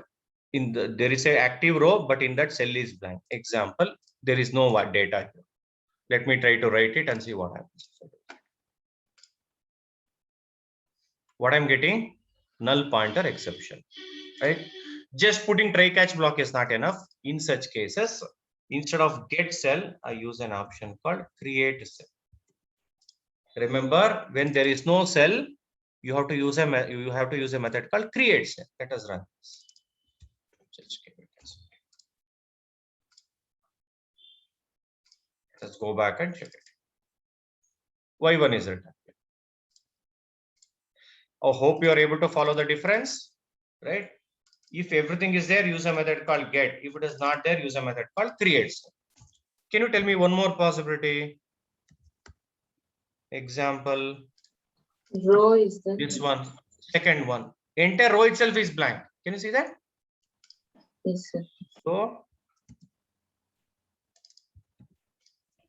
Speaker 1: There is an active row, but in that cell is blank. Example, there is no data here. Let me try to write it and see what happens. What I'm getting? Null pointer exception, right? Just putting try catch block is not enough. In such cases, instead of get cell, I use an option called create cell. Remember, when there is no cell, you have to use a method called create cell. Let us run this. Let's go back and check it. Y1 is written. I hope you are able to follow the difference, right? If everything is there, use a method called get. If it is not there, use a method called create cell. Can you tell me one more possibility? Example.
Speaker 3: Row is the
Speaker 1: This one, second one. Entire row itself is blank. Can you see that?
Speaker 3: Yes, sir.
Speaker 1: So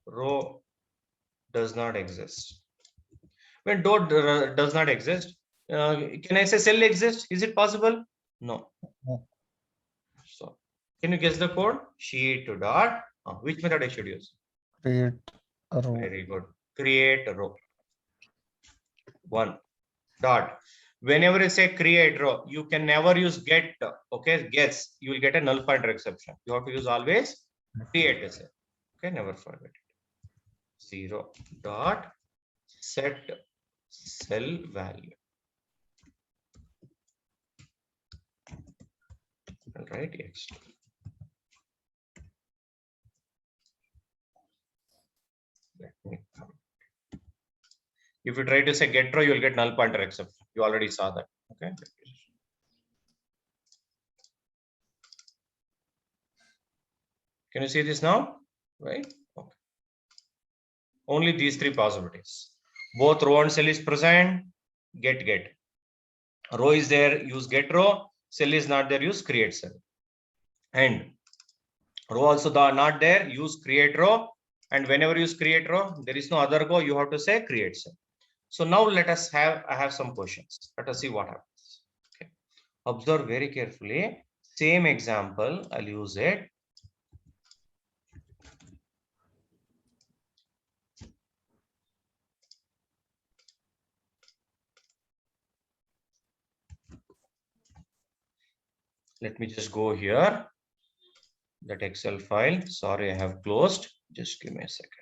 Speaker 1: row does not exist. When dot does not exist, can I say cell exists? Is it possible? No.
Speaker 5: No.
Speaker 1: So can you guess the code? Sheet dot. Which method I should use?
Speaker 5: Create a row.
Speaker 1: Very good. Create a row. 1 dot. Whenever you say create row, you can never use get, okay, gets, you will get a null pointer exception. You have to use always create a cell. Okay, never forget it. 0 dot set cell value. All right, X. Let me come. If you try to say get row, you will get null pointer exception. You already saw that. Okay. Can you see this now? Right. Okay. Only these three possibilities. Both row and cell is present. Get. Row is there. Use get row. Cell is not there. Use create cell. And row also not there. Use create row. And whenever you use create row, there is no other go. You have to say create cell. So now let us have, I have some questions. Let us see what happens. Okay. Observe very carefully. Same example, I'll use it. Let me just go here. That Excel file. Sorry, I have closed. Just give me a second.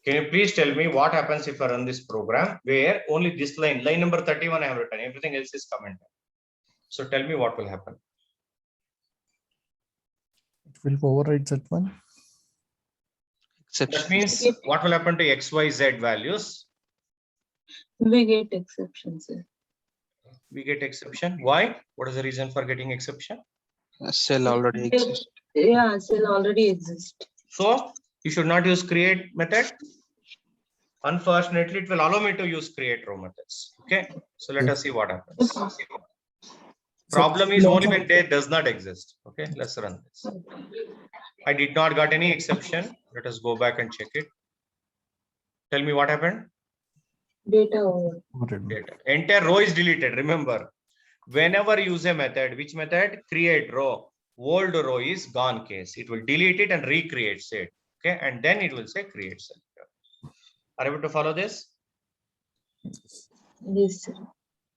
Speaker 1: Can you please tell me what happens if I run this program where only this line number 31 I have written, everything else is commented. So tell me what will happen.
Speaker 5: It will override that one.
Speaker 1: That means what will happen to X, Y, Z values?
Speaker 3: We get exceptions, sir.
Speaker 1: We get exception. Why? What is the reason for getting exception?
Speaker 8: Cell already exists.
Speaker 3: Yeah, cell already exists.
Speaker 1: So you should not use create method. Unfortunately, it will allow me to use create row methods. Okay. So let us see what happens. Problem is only when they does not exist. Okay. Let's run this. I did not got any exception. Let us go back and check it. Tell me what happened.
Speaker 3: Data over.
Speaker 1: Data. Entire row is deleted. Remember, whenever you use a method, which method? Create row. Old row is gone case. It will delete it and recreate it. Okay. And then it will say create cell. Are you able to follow this?
Speaker 3: Yes, sir.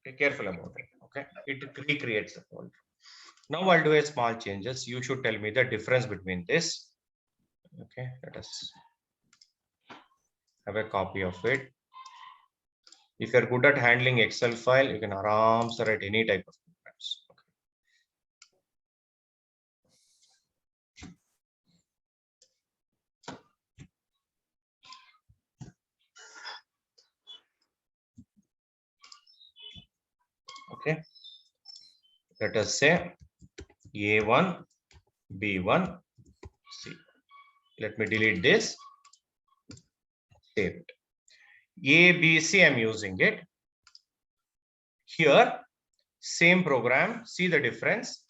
Speaker 1: Be careful about it. Okay. It recreates the old. Now I'll do a small changes. You should tell me the difference between this. Okay. Let us have a copy of it. If you're good at handling Excel file, you can aramse write any type of programs. Okay. Let us say A1, B1, C. Let me delete this. Save it. A, B, C, I'm using it. Here, same program, see the difference.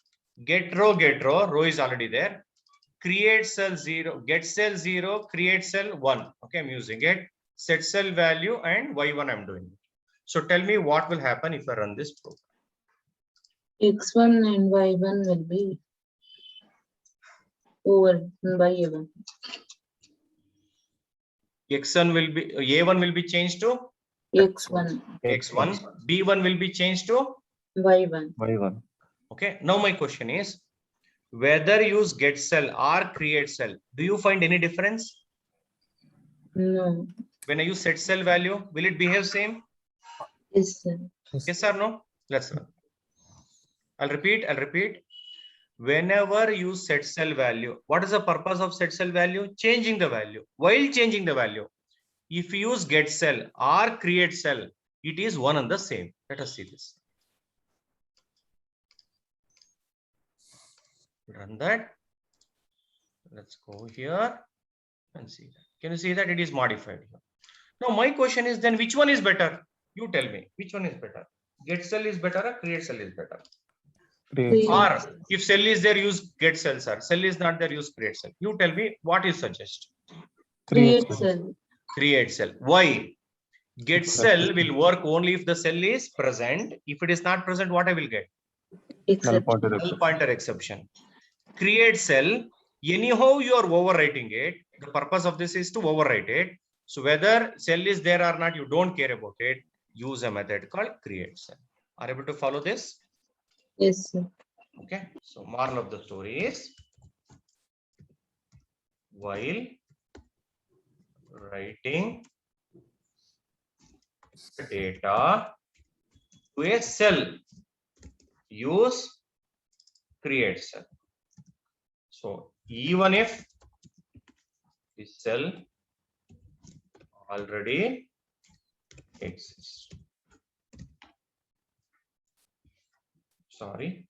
Speaker 1: Get row, row is already there. Create cell 0, get cell 0, create cell 1. Okay, I'm using it. Set cell value and Y1 I'm doing it. So tell me what will happen if I run this program.
Speaker 3: X1 and Y1 will be over by A1.
Speaker 1: X1 will be, A1 will be changed to
Speaker 3: X1.
Speaker 1: X1, B1 will be changed to
Speaker 3: Y1.
Speaker 1: Okay, now my question is whether use get cell or create cell, do you find any difference?
Speaker 3: No.
Speaker 1: When I use set cell value, will it behave same?
Speaker 3: Yes, sir.
Speaker 1: Yes or no? Let's run. I'll repeat. Whenever you set cell value, what is the purpose of set cell value? Changing the value. While changing the value, if you use get cell or create cell, it is one and the same. Let us see this. Run that. Let's go here and see that. Can you see that it is modified here? Now my question is then which one is better? You tell me which one is better. Get cell is better or create cell is better? Or if cell is there, use get cell, sir. Cell is not there, use create cell. You tell me what you suggest.
Speaker 3: Create cell.
Speaker 1: Create cell. Why? Get cell will work only if the cell is present. If it is not present, what I will get?
Speaker 3: Except
Speaker 1: null pointer exception. Create cell. Anyhow, you are overwriting it. The purpose of this is to overwrite it. So whether cell is there or not, you don't care about it. Use a method called create cell. Are you able to follow this?
Speaker 3: yes, sir.
Speaker 1: Okay. So moral of the story is, while writing the data to a cell, use create cell. So even if the cell already exists. Sorry,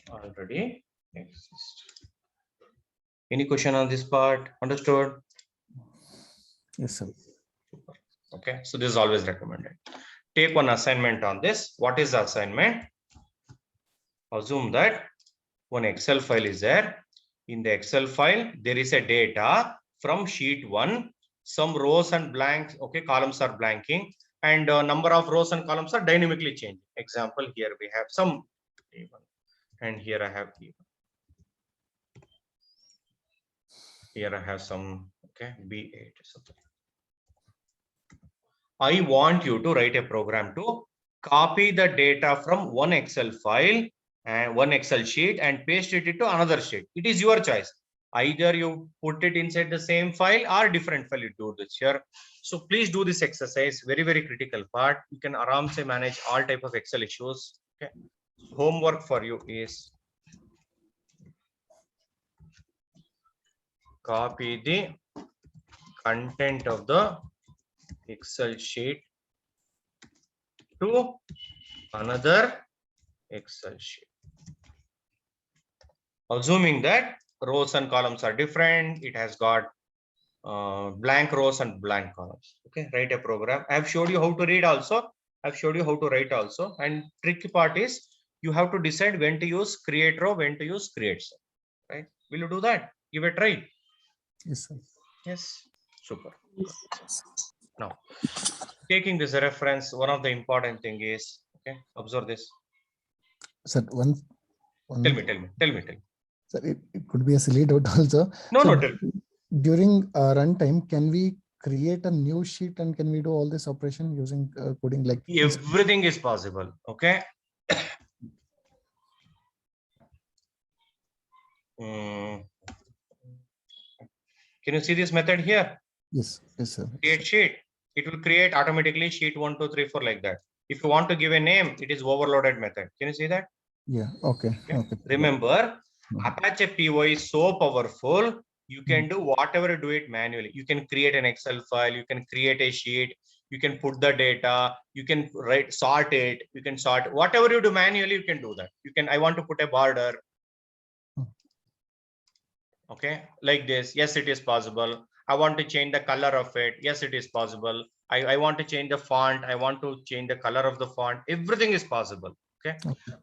Speaker 1: already exists. Any question on this part? Understood?
Speaker 5: Yes, sir.
Speaker 1: Okay, so this is always recommended. Take one assignment on this. What is the assignment? Assume that one Excel file is there. In the Excel file, there is a data from sheet 1. Some rows and blanks, okay, columns are blanking, and number of rows and columns are dynamically changing. Example, here we have some A1, and here I have B1. Here I have some, okay, B8 or something. I want you to write a program to copy the data from one Excel file and one Excel sheet and paste it into another sheet. It is your choice. Either you put it inside the same file or different file. You do this here. So please do this exercise. Very, very critical part. You can aramse manage all type of Excel issues. Okay. Homework for you is copy the content of the Excel sheet to another Excel sheet. Assuming that rows and columns are different, it has got blank rows and blank columns. Okay, write a program. I have showed you how to read also. I've showed you how to write also. And tricky part is you have to decide when to use create row, when to use create cell. Right? Will you do that? Give it a try.
Speaker 5: Yes, sir.
Speaker 1: Yes. Super. Now, taking this a reference, one of the important thing is, okay, observe this.
Speaker 5: Sir, one.
Speaker 1: Tell me.
Speaker 5: Sir, it could be a silly doubt also.
Speaker 1: No,
Speaker 5: So
Speaker 1: no, tell me.
Speaker 5: during runtime, can we create a new sheet and can we do all this operation using coding like
Speaker 1: Everything is possible. Okay. Can you see this method here?
Speaker 5: Yes, sir.
Speaker 1: Create sheet. It will create automatically sheet 1, 2, 3, 4 like that. If you want to give a name, it is overloaded method. Can you see that?
Speaker 5: Yeah. Okay.
Speaker 1: Remember, Apache PO is so powerful. You can do whatever you do it manually. You can create an Excel file. You can create a sheet. You can put the data. You can sort it. You can sort whatever you do manually. You can do that. You can. I want to put a border. Okay, like this. Yes, it is possible. I want to change the color of it. Yes, it is possible. I want to change the font. I want to change the color of the font. Everything is possible. Okay.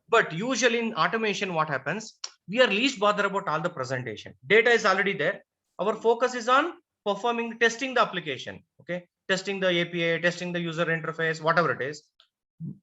Speaker 1: But usually in automation, what happens? We are least bothered about all the presentation. Data is already there. Our focus is on testing the application. Okay. Testing the API, testing the user interface, whatever it is.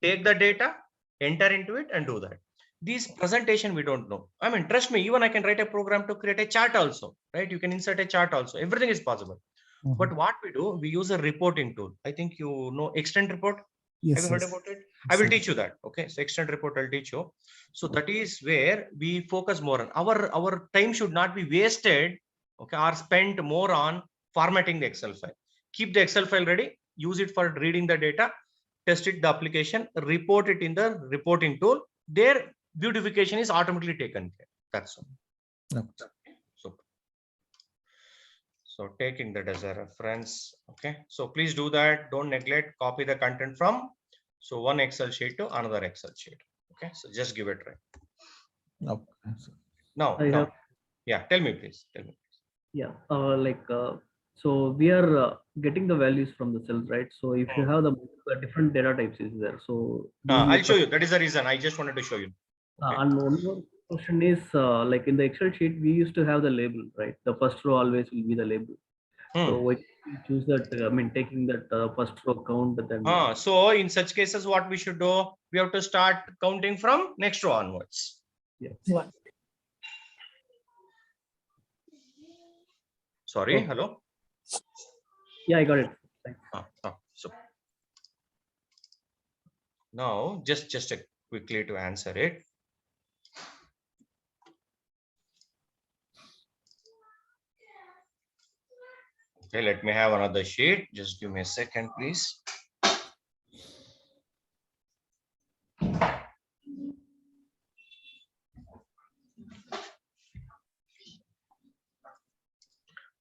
Speaker 1: Take the data, enter into it and do that. These presentation, we don't know. I mean, trust me, even I can write a program to create a chart also, right? You can insert a chart also. Everything is possible. But what we do, we use a reporting tool. I think you know Extend Report.
Speaker 5: Yes,
Speaker 1: have you heard about it? I will teach you that. Okay, so Extend Report I'll teach you. So that is where we focus more on. Our time should not be wasted, okay, or spent more on formatting the Excel file. Keep the Excel file ready. Use it for reading the data. Test it, the application. Report it in the reporting tool. There, beautification is automatically taken care. That's all. Okay. So taking that as a reference. Okay. So please do that. Don't neglect. Copy the content from one Excel sheet to another Excel sheet. Okay. So just give it a try. Now, yeah. Tell me, please.
Speaker 9: Yeah. So we are getting the values from the cells, right? So if you have the different data types is there. So
Speaker 1: I'll show you. That is the reason I just wanted to show you. Okay.
Speaker 9: And one more question is like in the Excel sheet, we used to have the label, right? The first row always will be the label. So choose that, I mean, taking that first row count, then.
Speaker 1: So in such cases, what we should do? We have to start counting from next row onwards.
Speaker 9: Yeah.
Speaker 3: One.
Speaker 1: Sorry,
Speaker 9: Okay.
Speaker 1: hello.
Speaker 9: Yeah, I got it. Thanks.
Speaker 1: So now just quickly to answer it. Okay, let me have another sheet. Just give me a second, please.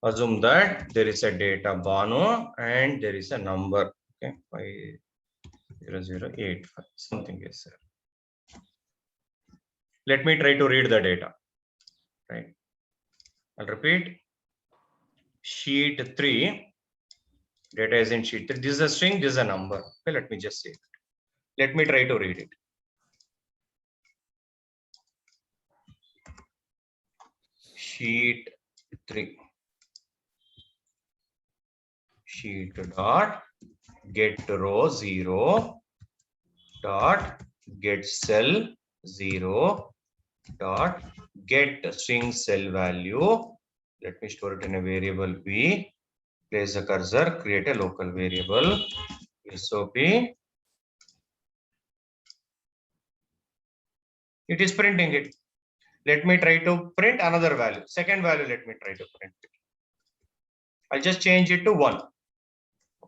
Speaker 1: Assume that there is a data Banu and there is a number. Okay, 50085, something is there. Let me try to read the data. Right. I'll repeat. Sheet 3. Data is in sheet 3. This is a string, this is a number. Okay, let me just say it. Let me try to read it. Sheet 3. Sheet dot get row 0 dot get cell 0 dot get string cell value. Let me store it in a variable b. Place the cursor, create a local variable SOP. It is printing it. Let me try to print another value. Second value, let me try to print it. I'll just change it to 1.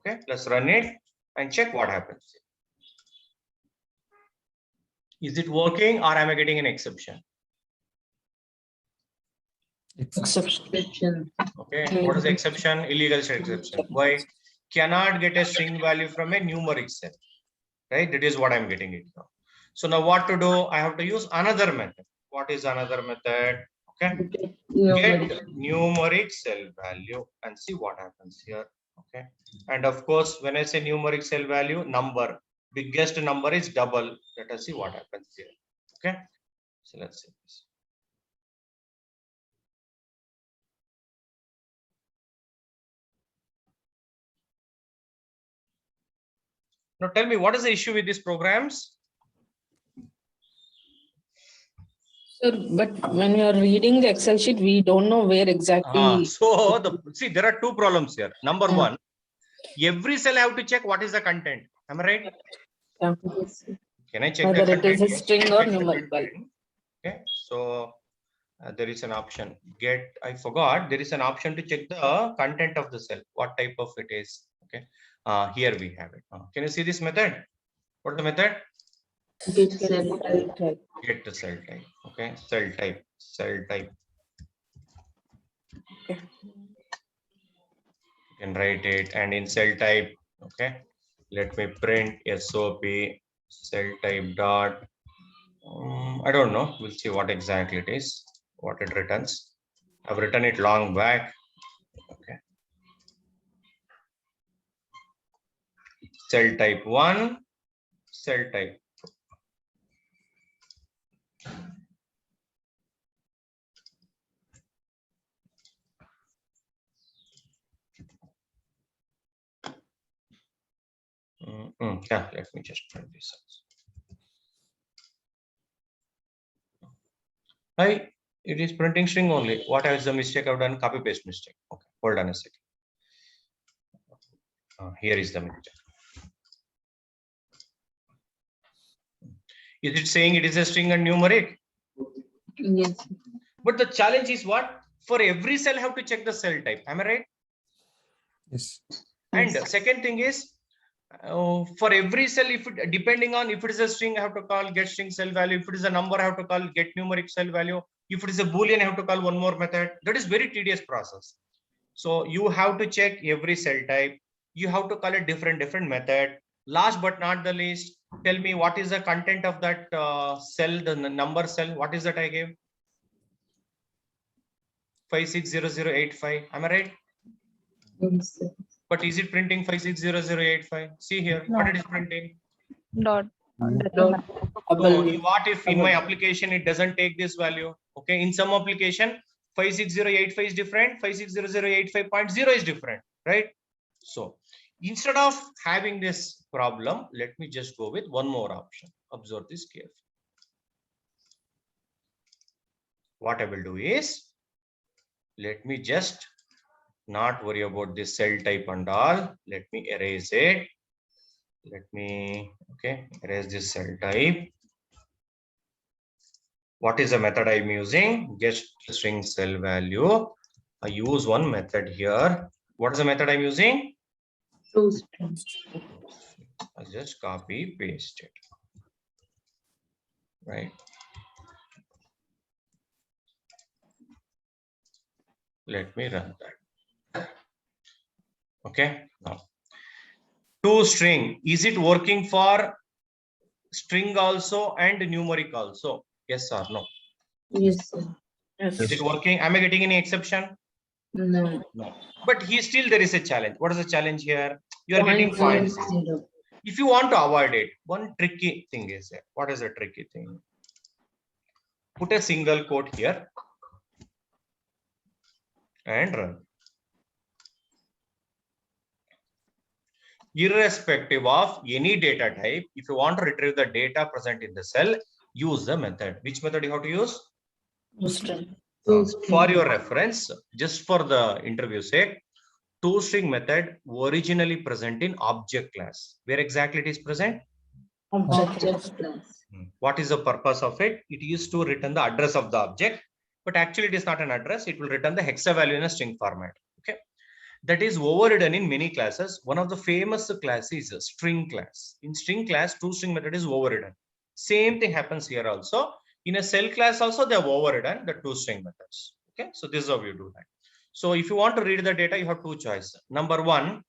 Speaker 1: Okay, let's run it and check what happens. Is it working or am I getting an exception?
Speaker 3: Exception.
Speaker 1: Okay, what is the exception? Illegal set exception. Why? Cannot get a string value from a numeric cell. Right, that is what I'm getting it now. So now what to do? I have to use another method. What is another method? Okay, get numeric cell value and see what happens here. Okay, and of course, when I say numeric cell value, number, biggest number is double. Let us see what happens here. Okay, so let's see this. Now tell me, what is the issue with these programs?
Speaker 3: Sir, but when you are reading the Excel sheet, we don't know where exactly.
Speaker 1: So see, there are two problems here. Number one, every cell I have to check what is the content. Am I right? Can I check
Speaker 3: Whether
Speaker 1: the
Speaker 3: it
Speaker 1: content?
Speaker 3: is a string or numerical.
Speaker 1: Okay, so there is an option. I forgot. There is an option to check the content of the cell. What type of it is? Okay. Here we have it. Can you see this method? What's the method?
Speaker 3: Get cell type.
Speaker 1: Get the cell type. Okay, cell type. Cell type.
Speaker 3: Okay.
Speaker 1: You can write it, and in cell type. Okay. Let me print SOP cell type dot. I don't know. We'll see what exactly it is. What it returns. I've written it long back. Okay. Cell type 1, cell type 2. Yeah, let me just print this out. Hi, it is printing string only. What is the mistake I've done? Copy paste mistake. Okay, hold on a second. Here is the mistake. Is it saying it is a string and numeric?
Speaker 3: Yes.
Speaker 1: But the challenge is what? For every cell, I have to check the cell type. Am I right?
Speaker 5: Yes.
Speaker 1: And second thing is, for every cell, if it, depending on if it is a string, I have to call get string cell value. If it is a number, I have to call get numeric cell value. If it is a Boolean, I have to call one more method. That is very tedious process. So you have to check every cell type. You have to call a different method. Last but not the least, tell me what is the content of that cell, the number cell. What is that I gave? 560085. Am I right?
Speaker 3: Yes.
Speaker 1: But is it printing 560085? See here, what it is printing.
Speaker 2: Dot.
Speaker 3: Dot.
Speaker 1: No, what if in my application it doesn't take this value? Okay, in some application 56085 is different, 560085.0 is different, right? So instead of having this problem, let me just go with one more option. Observe this carefully. What I will do is, let me just not worry about this cell type and all. Let me erase it. Let me, okay, erase this cell type. What is the method I'm using? Get string cell value. I use one method here. What is the method I'm using? I'll just copy, paste it. Right. Let me run that. Okay. Now, toString, is it working for string also and numeric also? Yes or no?
Speaker 3: Yes, sir. Yes.
Speaker 1: Is it working? Am I getting any exception?
Speaker 3: No.
Speaker 1: No. But here still there is a challenge. What is the challenge here? You are getting 0.0.
Speaker 3: 0.0.
Speaker 1: If you want to avoid it, one tricky thing is there. What is the tricky thing? Put a single quote here and run. Irrespective of any data type, if you want to retrieve the data present in the cell, use the method. Which method you have to use?
Speaker 3: toString.
Speaker 1: For your reference, just for the interview sake, toString method originally present in object class. Where exactly it is present?
Speaker 3: Object class.
Speaker 1: What is the purpose of it? It used to return the address of the object, but actually it is not an address. It will return the hexa value in a string format. Okay, that is overridden in many classes. One of the famous classes is a string class. In string class, toString method is overridden. Same thing happens here also. In a cell class also, they have overridden the toString methods. Okay, so this is how you do that. So if you want to read the data, you have two choices. Number one,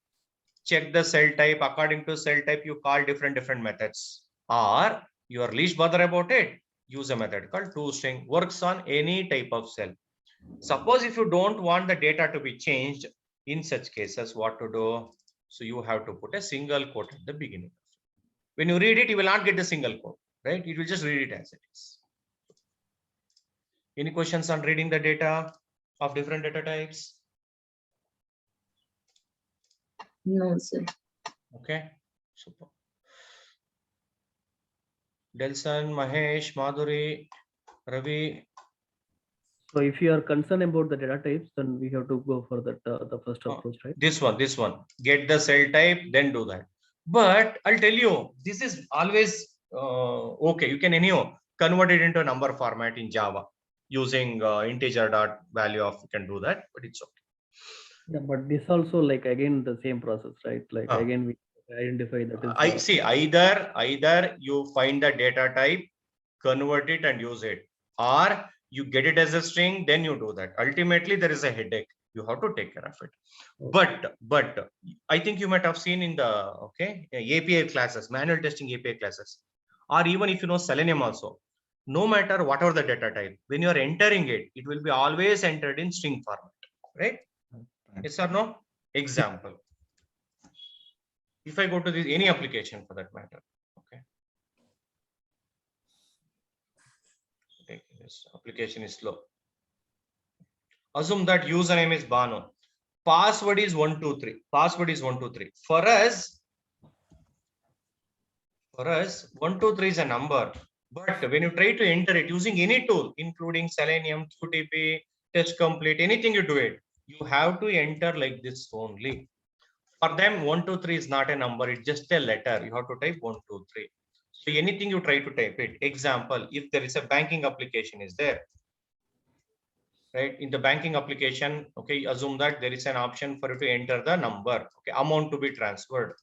Speaker 1: check the cell type. According to cell type, you call different methods. Or you are least bother about it, use a method called toString. Works on any type of cell. Suppose if you don't want the data to be changed, in such cases, what to do? So you have to put a single quote at the beginning. When you read it, you will not get the single quote, right? It will just read it as it is. Any questions on reading the data of different data types?
Speaker 3: No, sir.
Speaker 1: Okay, super. Delson, Mahesh, Madhuri, Ravi.
Speaker 9: So if you are concerned about the data types, then we have to go for that the first approach, right?
Speaker 1: This one. Get the cell type, then do that. But I'll tell you, this is always okay. You can anyhow convert it into a number format in Java using integer dot value of. You can do that, but it's okay.
Speaker 9: Yeah, but this also like again the same process, right? Like again we identify that is.
Speaker 1: I see. Either you find the data type, convert it and use it, or you get it as a string, then you do that. Ultimately, there is a headache. You have to take care of it. But I think you might have seen in the API classes, manual testing API classes, or even if you know Selenium also, no matter whatever the data type, when you are entering it, it will be always entered in string format, right? Yes or no? Example. If I go to this any application for that matter, okay. This application is slow. Assume that username is Banu. Password is 123. Password is 123. For us, 123 is a number. But when you try to enter it using any tool, including Selenium, QTP, Test Complete, anything you do it, you have to enter like this only. For them, 123 is not a number, it's just a letter. You have to type 123. So anything you try to type it. Example, if there is a banking application is there, right? In the banking application, okay, assume that there is an option for you to enter the number, okay, amount to be transferred,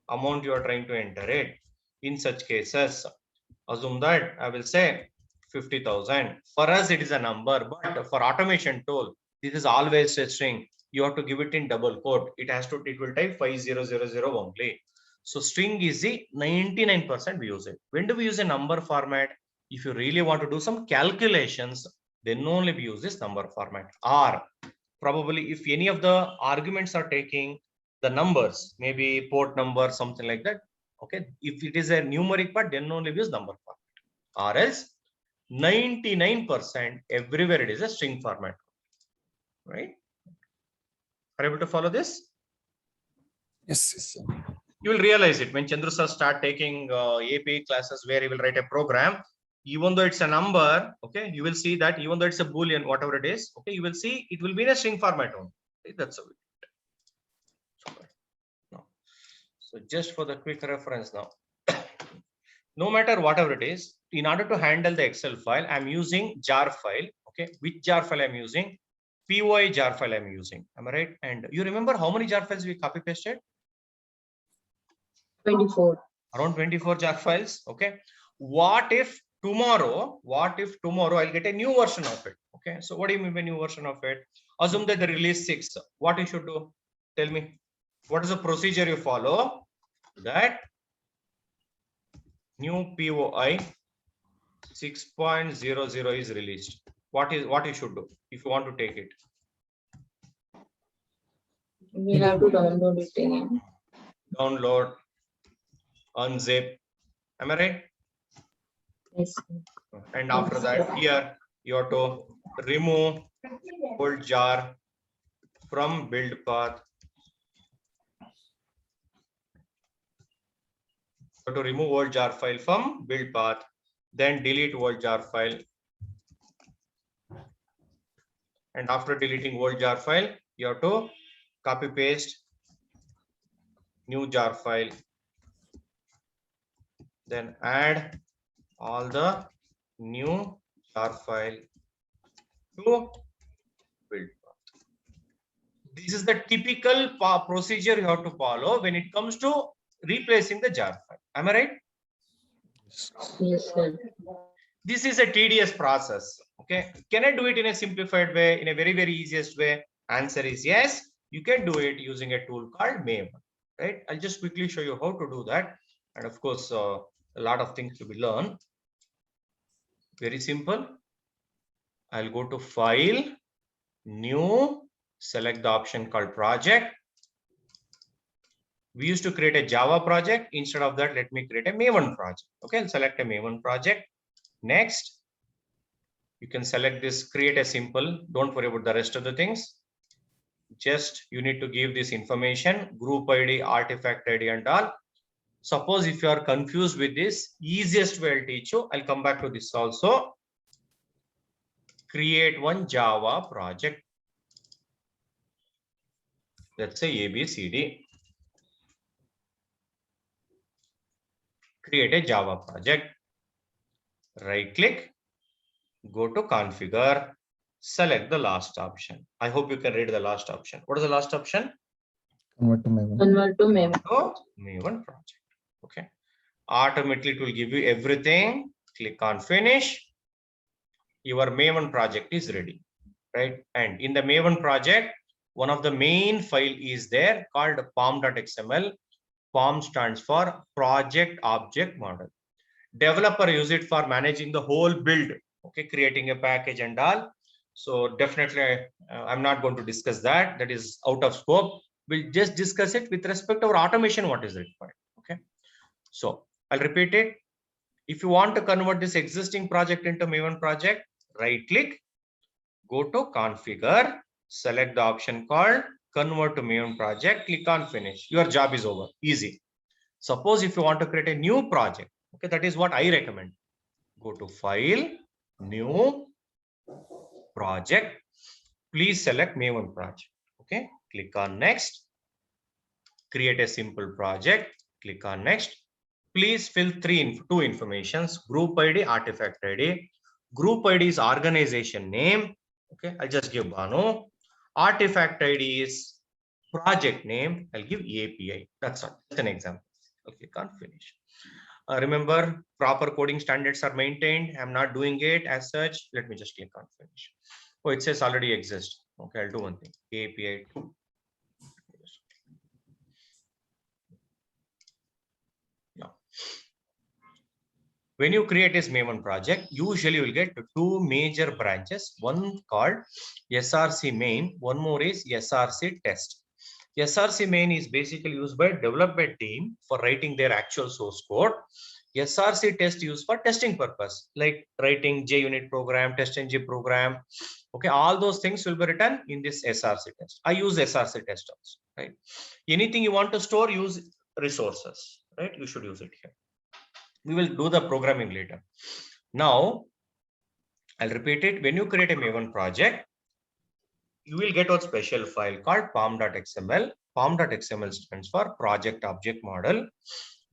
Speaker 1: amount you are trying to enter it. In such cases, assume that I will say 50,000. For us, it is a number, but for automation tool, this is always a string. You have to give it in double quote. It will type 5000 only. So string is the 99% we use it. When do we use a number format? If you really want to do some calculations, then only we use this number format. Or probably if any of the arguments are taking the numbers, maybe port number, something like that. Okay, if it is a numeric part, then only we use number format. Or else 99% everywhere it is a string format, right? Are you able to follow this?
Speaker 5: Yes, yes.
Speaker 1: You will realize it when Chandru sir start taking API classes where he will write a program. Even though it's a number, okay, you will see that even though it's a boolean, whatever it is, okay, you will see it will be in a string format only. That's how it. Now, so just for the quick reference now, no matter whatever it is, in order to handle the Excel file, I'm using jar file. Okay, which jar file I'm using? POI jar file I'm using. Am I right? And you remember how many jar files we copy pasted?
Speaker 2: 24.
Speaker 1: Around 24 jar files. Okay. What if tomorrow I'll get a new version of it? Okay. So what do you mean by new version of it? Assume that the release 6. What you should do? Tell me. What is the procedure you follow? That new POI 6.00 is released. What you should do if you want to take it?
Speaker 2: We have to download it again.
Speaker 1: Download, unzip. Am I right?
Speaker 2: Yes.
Speaker 1: And after that, here you have to remove old jar from build path. So to remove old jar file from build path, then delete old jar file. And after deleting old jar file, you have to copy paste new jar file. Then add all the new jar file to build path. This is the typical procedure you have to follow when it comes to replacing the jar file. Am I right?
Speaker 2: Yes, sir.
Speaker 1: This is a tedious process. Okay. Can I do it in a simplified way, in a very, very easiest way? Answer is yes. You can do it using a tool called Maven. Right. I'll just quickly show you how to do that. And of course, a lot of things to be learned. Very simple. I'll go to File, New, select the option called Project. We used to create a Java project. Instead of that, let me create a Maven project. Okay, I'll select a Maven project. Next, you can select this, create a simple. Don't worry about the rest of the things. Just you need to give this information, group ID, artifact ID and all. Suppose if you are confused with this, easiest way I'll teach you. I'll come back to this also. Create one Java project. Let's say ABCD. Create a Java project. Right click, go to configure, select the last option. I hope you can read the last option. What is the last option?
Speaker 5: Convert to Maven.
Speaker 2: Convert to Maven.
Speaker 1: Oh, Maven project. Okay. Automatically it will give you everything. Click on finish. Your Maven project is ready. Right. And in the Maven project, one of the main file is there called pom.xml. POM stands for Project Object Model. Developer use it for managing the whole build, okay, creating a package and all. So definitely I'm not going to discuss that. That is out of scope. We'll just discuss it with respect to our automation, what is required. Okay. So I'll repeat it. If you want to convert this existing project into Maven project, right click, go to configure, select the option called convert to Maven project, click on finish. Your job is over. Easy. Suppose if you want to create a new project, okay, that is what I recommend. Go to File, New, Project. Please select Maven project. Okay, click on Next. Create a simple project. Click on Next. Please fill two informations: Group ID, Artifact ID. Group ID is organization name. Okay, I'll just give Banu. Artifact ID is project name. I'll give API. That's all. Just an example. I'll click on Finish. Remember, proper coding standards are maintained. I'm not doing it as such. Let me just click on Finish. Oh, it says already exists. Okay, I'll do one thing. API 2. Now, when you create this Maven project, usually you will get two major branches. One called SRC main. One more is SRC test. SRC main is basically used by development team for writing their actual source code. SRC test used for testing purpose, like writing JUnit program, TestNG program. Okay, all those things will be written in this SRC test. I use SRC test also, right? Anything you want to store, use resources, right? You should use it here. We will do the programming later. Now, I'll repeat it. When you create a Maven project, you will get a special file called pom.xml. Pom.xml stands for project object model.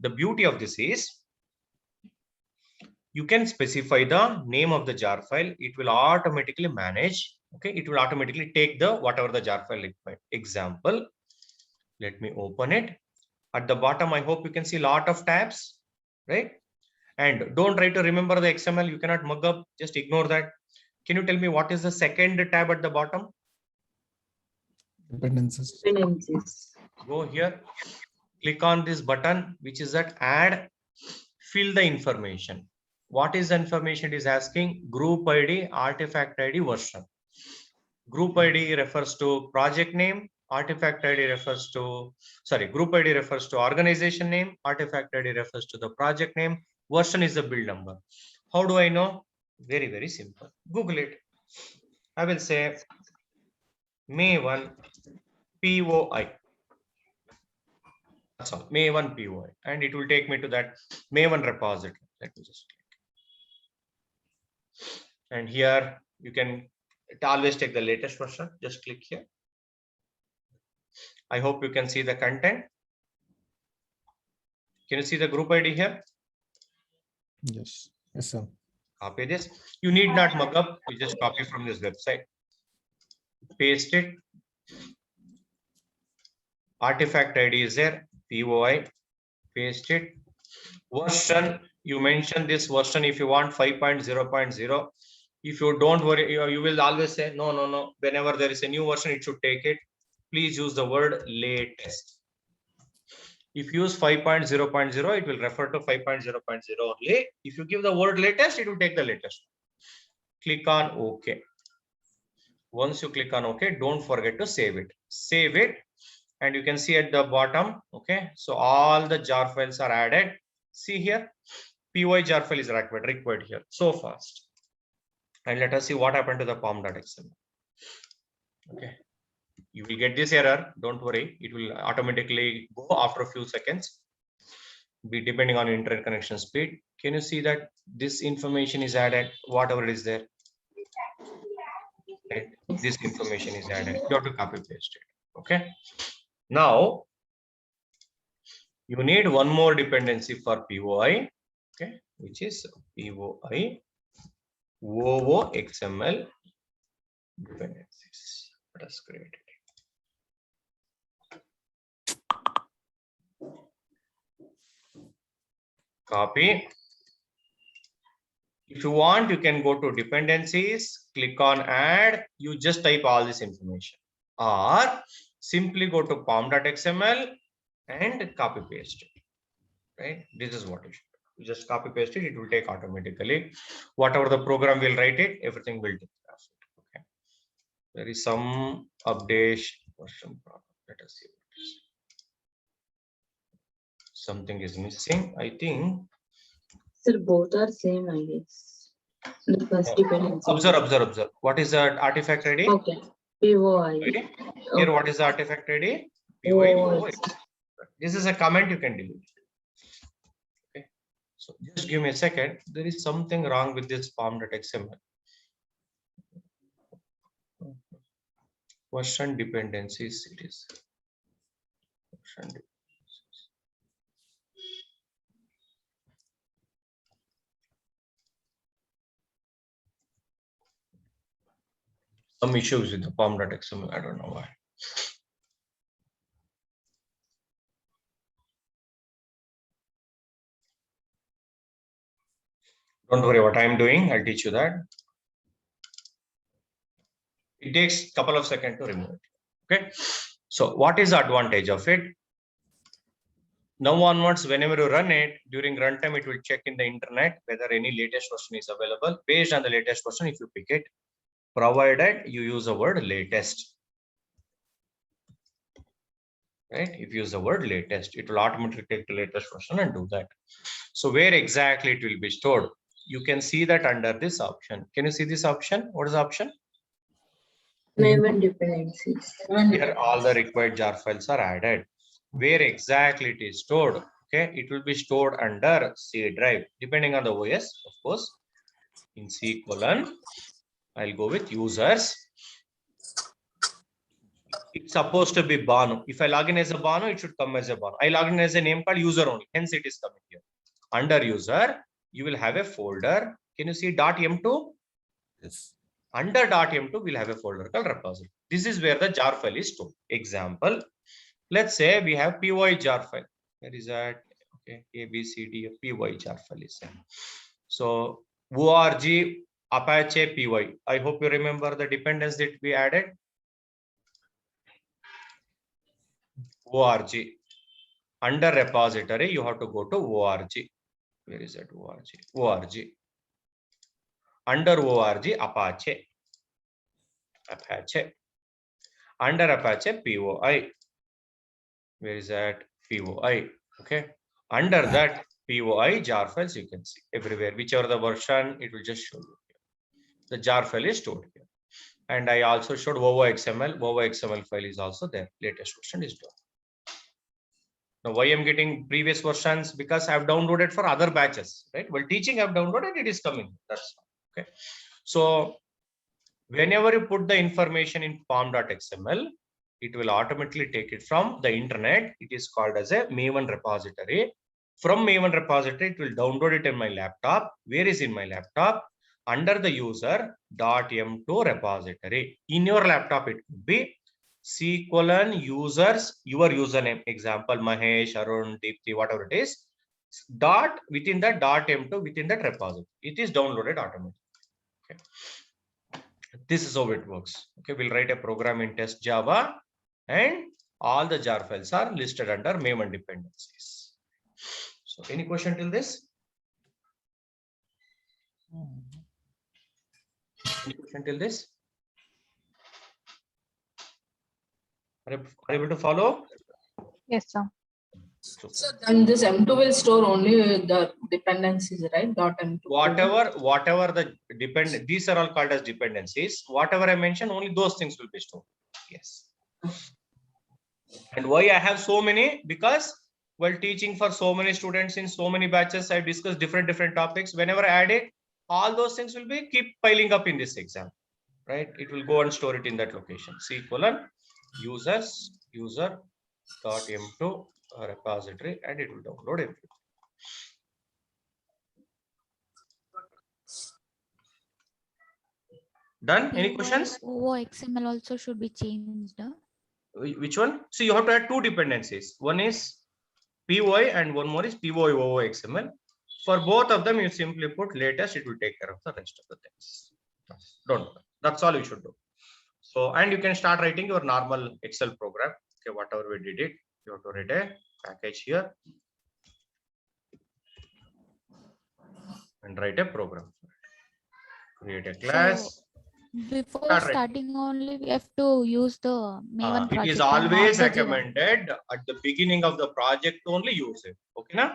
Speaker 1: The beauty of this is you can specify the name of the jar file. It will automatically manage. Okay, it will automatically take the whatever the jar file required. Example, let me open it. At the bottom, I hope you can see a lot of tabs, right? And don't try to remember the XML. You cannot mug up. Just ignore that. Can you tell me what is the second tab at the bottom?
Speaker 5: Dependencies.
Speaker 2: Dependencies.
Speaker 1: Go here, click on this button, which is that add, fill the information. What is the information it is asking? Group ID, artifact ID, version. Group ID refers to project name, artifact ID refers to, group ID refers to organization name, artifact ID refers to the project name, version is the build number. How do I know? Very, very simple. Google it. I will say Maven POI. That's all, Maven POI, and it will take me to that Maven repository. Let me just click. And here you can always take the latest version. Just click here. I hope you can see the content. Can you see the group ID here?
Speaker 5: Yes. Yes, sir.
Speaker 1: Copy this. You need not mug up. You just copy from this website. Paste it. Artifact ID is there. POI. Paste it. Version. You mentioned this version if you want 5.0.0. If you don't worry, you will always say no. Whenever there is a new version, it should take it. Please use the word latest. If you use 5.0.0, it will refer to 5.0.0 only. If you give the word latest, it will take the latest. Click on OK. Once you click on OK, don't forget to save it. Save it. And you can see at the bottom, okay, so all the jar files are added. See here, PY jar file is required here. So fast. And let us see what happened to the pom.xml. Okay, you will get this error. Don't worry, it will automatically go after a few seconds. Be depending on internet connection speed. Can you see that this information is added? Whatever is there, right? This information is added. You have to copy paste it. Okay. Now you need one more dependency for POI, okay, which is POI OOXML dependencies. Let us create it. Copy. If you want, you can go to dependencies, click on add, you just type all this information, or simply go to pom.xml and copy paste it, right? This is what you should do. You just copy paste it, it will take automatically. Whatever the program will write it, everything will take care of it. Okay. There is some update version problem. Let us see what it is. Something is missing, I think.
Speaker 2: Sir, both are same, I guess. The first dependency.
Speaker 1: Observe. What is the artifact ID?
Speaker 2: Okay. POI.
Speaker 1: Ready? Here, what is the artifact ID? POI. This is a comment you can delete. Okay. So just give me a second. There is something wrong with this pom.xml. Version dependencies. It is. Version dependencies. Some issues with the pom.xml. I don't know why. Don't worry what I'm doing. I'll teach you that. It takes a couple of seconds to remove it. Okay. So what is the advantage of it? Now onwards, whenever you run it, during runtime, it will check in the internet whether any latest version is available. Based on the latest version, if you pick it, provided you use the word latest. Right? If you use the word latest, it will automatically take the latest version and do that. So where exactly it will be stored? You can see that under this option. Can you see this option? What is the option?
Speaker 2: Maven dependencies.
Speaker 1: Here all the required jar files are added. Where exactly it is stored? Okay, it will be stored under C drive, depending on the OS, of course. In C colon, I'll go with users. It's supposed to be Banu. If I log in as a Banu, it should come as a Banu. I log in as a name called user only, hence it is coming here. Under user, you will have a folder. Can you see .m2?
Speaker 7: Yes.
Speaker 1: Under .m2, we'll have a folder called repository. This is where the jar file is stored. Example, let's say we have py jar file. Where is that? Okay, ABCD py jar file is there. So org Apache py. I hope you remember the dependence that we added. org. Under repository, you have to go to org. Where is that org? org. Under org Apache. Apache. Under Apache POI. Where is that? POI. Okay. Under that POI jar files, you can see everywhere. Whichever the version, it will just show you here. The jar file is stored here. And I also showed Vovo XML. Vovo XML file is also there. Latest version is done. Now, why I'm getting previous versions? Because I've downloaded for other batches, right? While teaching, I've downloaded, it is coming. That's okay. So whenever you put the information in form.xml, it will automatically take it from the internet. It is called as a Maven repository. From Maven repository, it will download it in my laptop. Where is in my laptop? Under the user .m2 repository. In your laptop, it could be C colon users, your username, example, Mahesh, Arun, Deepthi, whatever it is, dot within that .m2 within that repository. It is downloaded automatically. Okay. This is how it works. Okay, we'll write a program in test Java and all the jar files are listed under Maven dependencies. So any question till this? Any question till this? Are you able to follow?
Speaker 10: Yes, sir.
Speaker 1: So
Speaker 3: And this M2 will store only the dependencies, right? .m2.
Speaker 1: Whatever the depend, these are all called as dependencies. Whatever I mentioned, only those things will be stored. Yes. And why I have so many? Because while teaching for so many students in so many batches, I discussed different topics. Whenever I add it, all those things will be keep piling up in this exam, right? It will go and store it in that location. C colon users user .m2 repository, and it will download everything. Done? Any questions?
Speaker 10: XML also should be changed.
Speaker 1: Which one? So you have to add two dependencies. One is PY and one more is POI XML. For both of them, you simply put latest, it will take care of the rest of the things. Don't worry. That's all you should do. So, and you can start writing your normal Excel program. Okay, whatever we did it, you have to write a package here and write a program. Create a class.
Speaker 10: So, before starting only, we have to use the Maven project.
Speaker 1: It is always recommended at the beginning of the project only use it. Okay, na?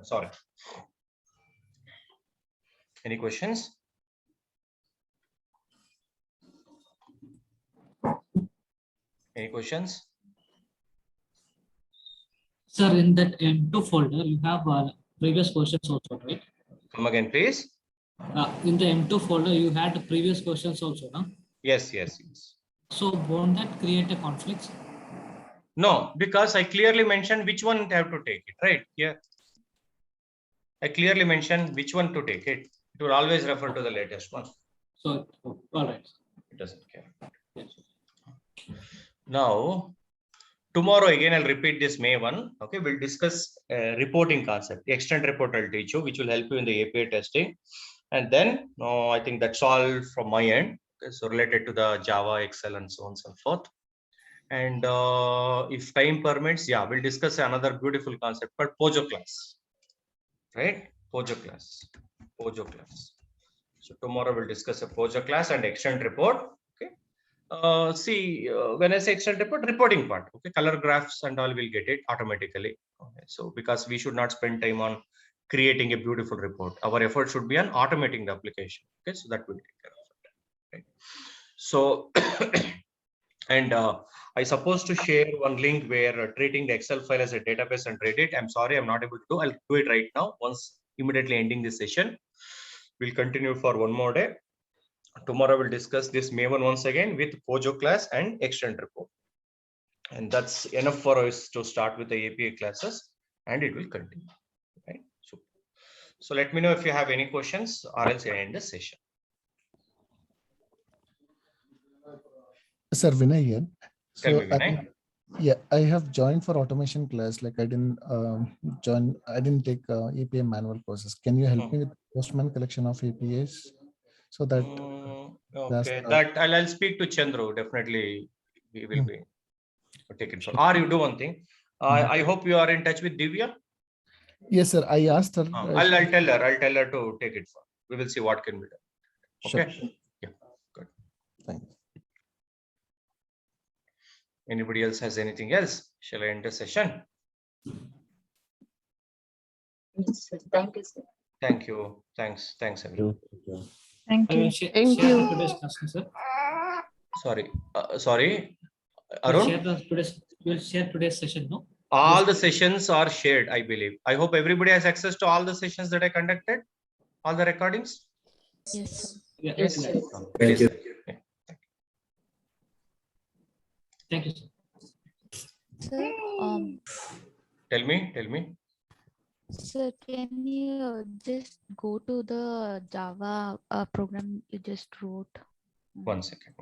Speaker 1: Sorry. Any questions? Any questions?
Speaker 11: Sir, in that M2 folder, you have previous questions also, right?
Speaker 1: Come again, please.
Speaker 11: In the M2 folder, you had previous questions also, no?
Speaker 1: Yes.
Speaker 11: So won't that create a conflict?
Speaker 1: No, because I clearly mentioned which one have to take it, right? Here. I clearly mentioned which one to take it. It will always refer to the latest one.
Speaker 11: So, all right.
Speaker 1: It doesn't care. Now, tomorrow again, I'll repeat this Maven. Okay, we'll discuss reporting concept. The extent report I'll teach you, which will help you in the API testing. And then, I think that's all from my end. Okay, so related to the Java, Excel, and so on and so forth. And if time permits, yeah, we'll discuss another beautiful concept called Pojo class. Right? Pojo class. Pojo class. So tomorrow we'll discuss a Pojo class and extend report. Okay. See, when I say extend report, reporting part. Okay, color graphs and all will get it automatically. Okay. So because we should not spend time on creating a beautiful report, our effort should be on automating the application. Okay, so that will take care of it. Right. So and I supposed to share one link where treating the Excel file as a database and read it. I'm sorry, I'm not able to do. I'll do it right now. Once immediately ending this session, we'll continue for one more day. Tomorrow we'll discuss this Maven once again with Pojo class and extend report. And that's enough for us to start with the API classes, and it will continue. Right. So let me know if you have any questions, or else I end the session.
Speaker 5: Sir Vinay here.
Speaker 1: Tell
Speaker 5: So
Speaker 1: me, Vinay.
Speaker 5: yeah, I have joined for automation class. Like I didn't join. I didn't take API manual courses. Can you help me with Postman collection of APIs so that?
Speaker 1: Okay, that I'll speak to Chandru. Definitely, we will be taken for. Or you do one thing. I hope you are in touch with Divya.
Speaker 5: Yes, sir. I asked her.
Speaker 1: I'll tell her. I'll tell her to take it for. We will see what can be done. Okay.
Speaker 5: Sure.
Speaker 1: Yeah. Good.
Speaker 5: Thanks.
Speaker 1: Anybody else has anything else? Shall I end the session?
Speaker 2: Yes, sir. Thank you, sir.
Speaker 1: Thank you. Thanks. Thanks, everyone.
Speaker 11: Thank you. Thank you. Today's class, sir.
Speaker 1: Sorry. Sorry.
Speaker 11: We'll
Speaker 1: Arun?
Speaker 11: share today's session, no?
Speaker 1: All the sessions are shared, I believe. I hope everybody has access to all the sessions that I conducted, all the recordings.
Speaker 10: Yes.
Speaker 11: Yeah.
Speaker 2: Yes, sir.
Speaker 7: Thank you.
Speaker 11: Thank you, sir.
Speaker 10: Sir,
Speaker 1: Tell me.
Speaker 10: sir, can you just go to the Java program you just wrote?
Speaker 1: One second.